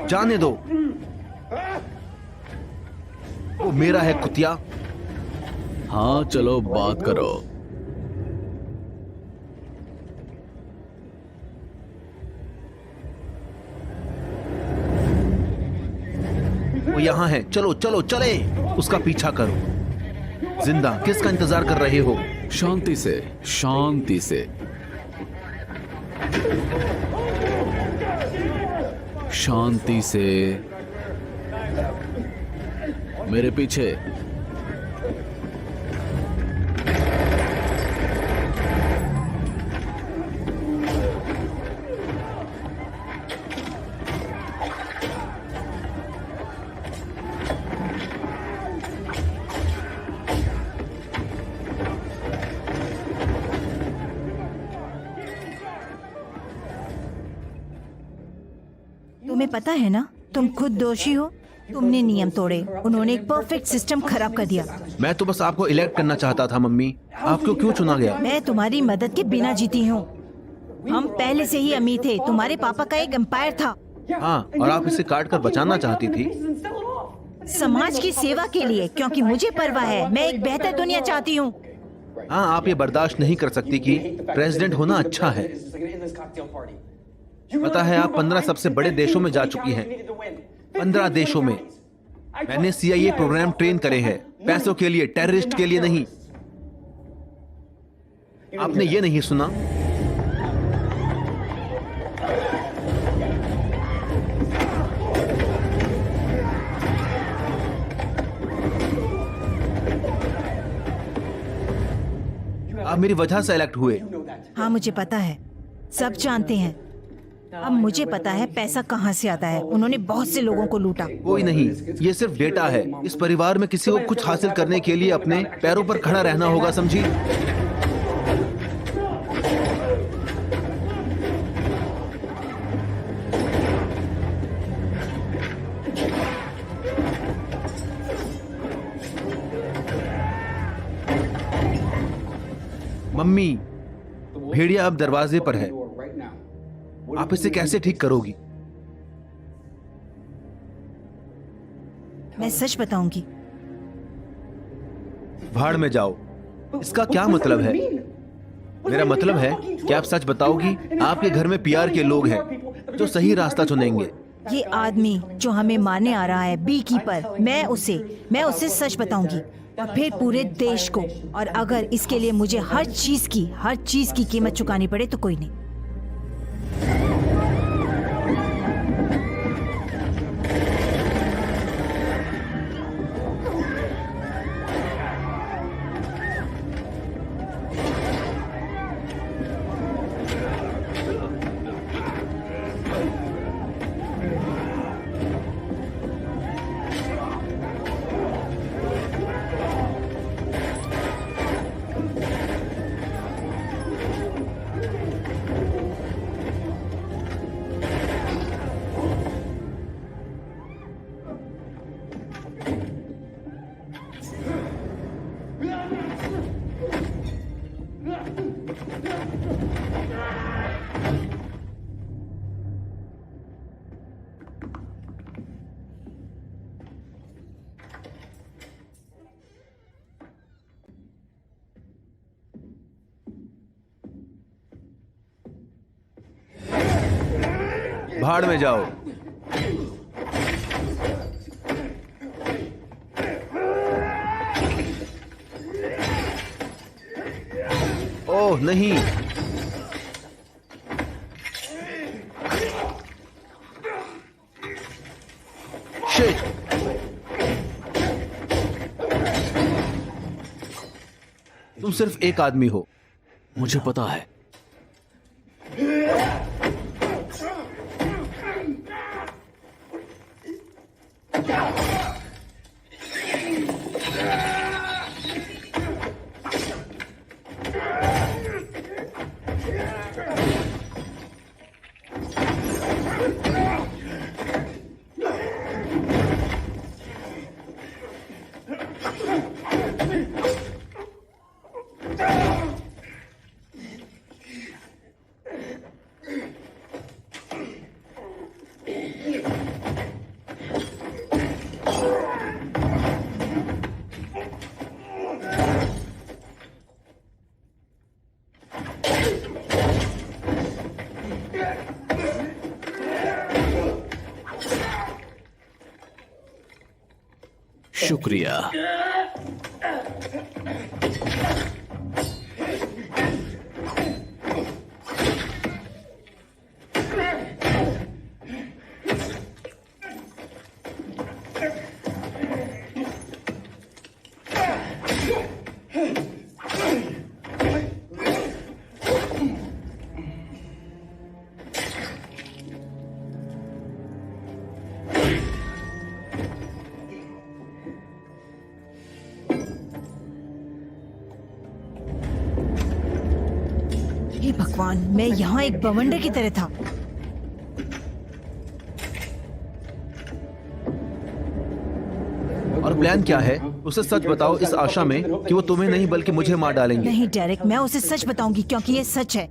जाने दो। वो मेरा है कुतिया। हाँ चलो बात करो। वो यहाँ है, चलो चलो चले, उसका पीछा करो। जिंदा किसका इंतजार कर रहे हो? शांति से, शांति से, शांति से। मेरे पीछे। तुम्हें पता है ना, तुम खुद दोषी हो। तुमने नियम तोड़े, उन्होंने एक परफेक्ट सिस्टम खराब कर दिया। मैं तो बस आपको इलेक्ट करना चाहता था मम्मी। आपको क्यों चुना गया? मैं तुम्हारी मदद के बिना जीती हूँ। हम पहले से ही अमीर थे, तुम्हारे पापा का एक एम्पायर था। हाँ, और आप इसे काट कर बचाना चाहती थी। समाज की सेवा के लिए, क्योंकि मुझे परवाह है। मैं एक बेहतर दुनिया चाहती हूँ। हाँ, आप ये बर्दाश्त नहीं कर सकती कि प्रेसिडेंट होना अच्छा है। पता है, आप 15 सबसे बड़े देशों में जा चुकी हैं। 15 देशों में। मैंने CIA प्रोग्राम ट्रेन करे हैं, पैसों के लिए, टेररिस्ट के लिए नहीं। आपने ये नहीं सुना? आप मेरी वजह से इलेक्ट हुए। हाँ मुझे पता है, सब जानते हैं। अब मुझे पता है पैसा कहाँ से आता है। उन्होंने बहुत से लोगों को लूटा। कोई नहीं, ये सिर्फ डेटा है। इस परिवार में किसी को कुछ हासिल करने के लिए अपने पैरों पर खड़ा रहना होगा, समझी? मम्मी, भेड़िया अब दरवाजे पर है। आप इसे कैसे ठीक करोगी? मैं सच बताऊंगी। भाड़ में जाओ। इसका क्या मतलब है? मेरा मतलब है कि आप सच बताओगी। आपके घर में PR के लोग हैं जो सही रास्ता चुनेंगे। ये आदमी जो हमें मारने आ रहा है, बी कीपर, मैं उसे सच बताऊंगी, और फिर पूरे देश को। और अगर इसके लिए मुझे हर चीज की कीमत चुकानी पड़े तो कोई नहीं। भाड़ में जाओ। ओह नहीं, शिट। तुम सिर्फ एक आदमी हो। मुझे पता है। शुक्रिया। हे भगवान, मैं यहाँ एक बवंडर की तरह था। और प्लान क्या है? उसे सच बताओ इस आशा में कि वो तुम्हें नहीं बल्कि मुझे मार डालेंगे। नहीं डेरेक, मैं उसे सच बताऊंगी क्योंकि ये सच है।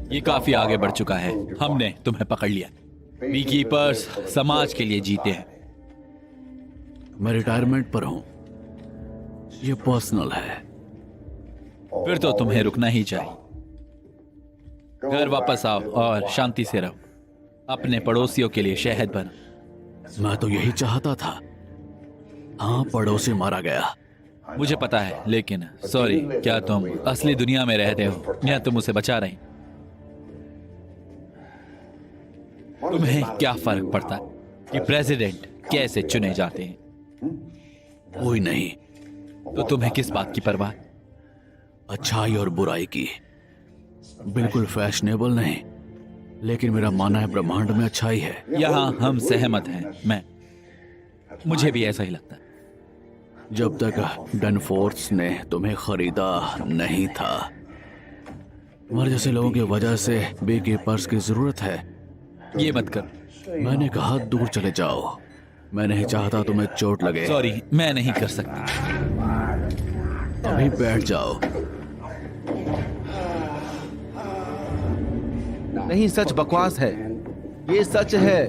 ये काफी आगे बढ़ चुका है। हमने तुम्हें पकड़ लिया। बी कीपर्स समाज के लिए जीते हैं। मैं रिटायरमेंट पर हूं। ये पर्सनल है। फिर तो तुम्हें रुकना ही चाहिए। घर वापस आओ और शांति से रहो। अपने पड़ोसियों के लिए शहद बनो। मैं तो यही चाहता था। हाँ, पड़ोसी मारा गया। मुझे पता है, लेकिन सॉरी, क्या तुम असली दुनिया में रहते हो या तुम उसे बचा रहे? तुम्हें क्या फर्क पड़ता है कि प्रेसिडेंट कैसे चुने जाते हैं? कोई नहीं। तो तुम्हें किस बात की परवाह? अच्छाई और बुराई की। बिल्कुल फैशनेबल नहीं, लेकिन मेरा मानना है ब्रह्मांड में अच्छाई है। यहाँ हम सहमत हैं। मुझे भी ऐसा ही लगता है। जब तक डनफोर्स ने तुम्हें खरीदा नहीं था, तुम्हारे जैसे लोगों की वजह से बी कीपर्स की जरूरत है। ये मत कर। मैंने कहा दूर चले जाओ। मैं नहीं चाहता तुम्हें चोट लगे। सॉरी, मैं नहीं कर सकता। अभी बैठ जाओ। नहीं, सच बकवास है। ये सच है।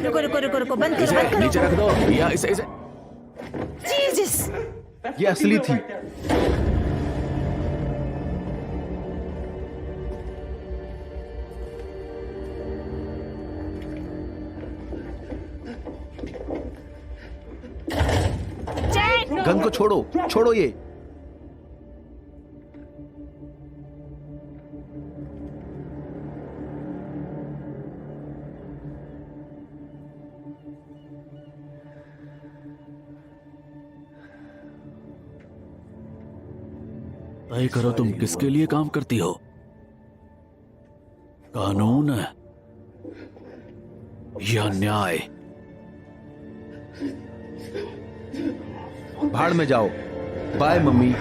रुको रुको रुको रुको, बंद इसे करो, बंद नीचे करो। रख दो या इसे जीसस! ये असली थी। गन को छोड़ो, छोड़ो ये। तय करो तुम किसके लिए काम करती हो। कानून या न्याय? भाड़ में जाओ। Bye mummy.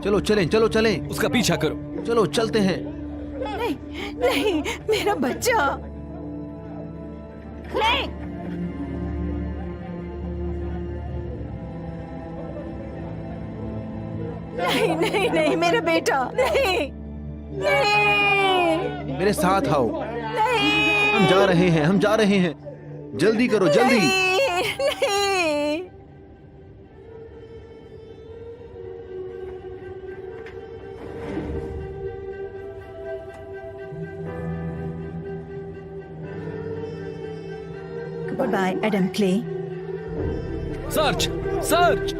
चलो चलें, चलो चलें। उसका पीछा करो। चलो चलते हैं। नहीं नहीं, मेरा बच्चा नहीं। नहीं नहीं नहीं, मेरा बेटा नहीं। नहीं मेरे साथ आओ। नहीं। हम जा रहे हैं, हम जा रहे हैं। जल्दी करो, जल्दी। नहीं। Good bye Adam clay. Search search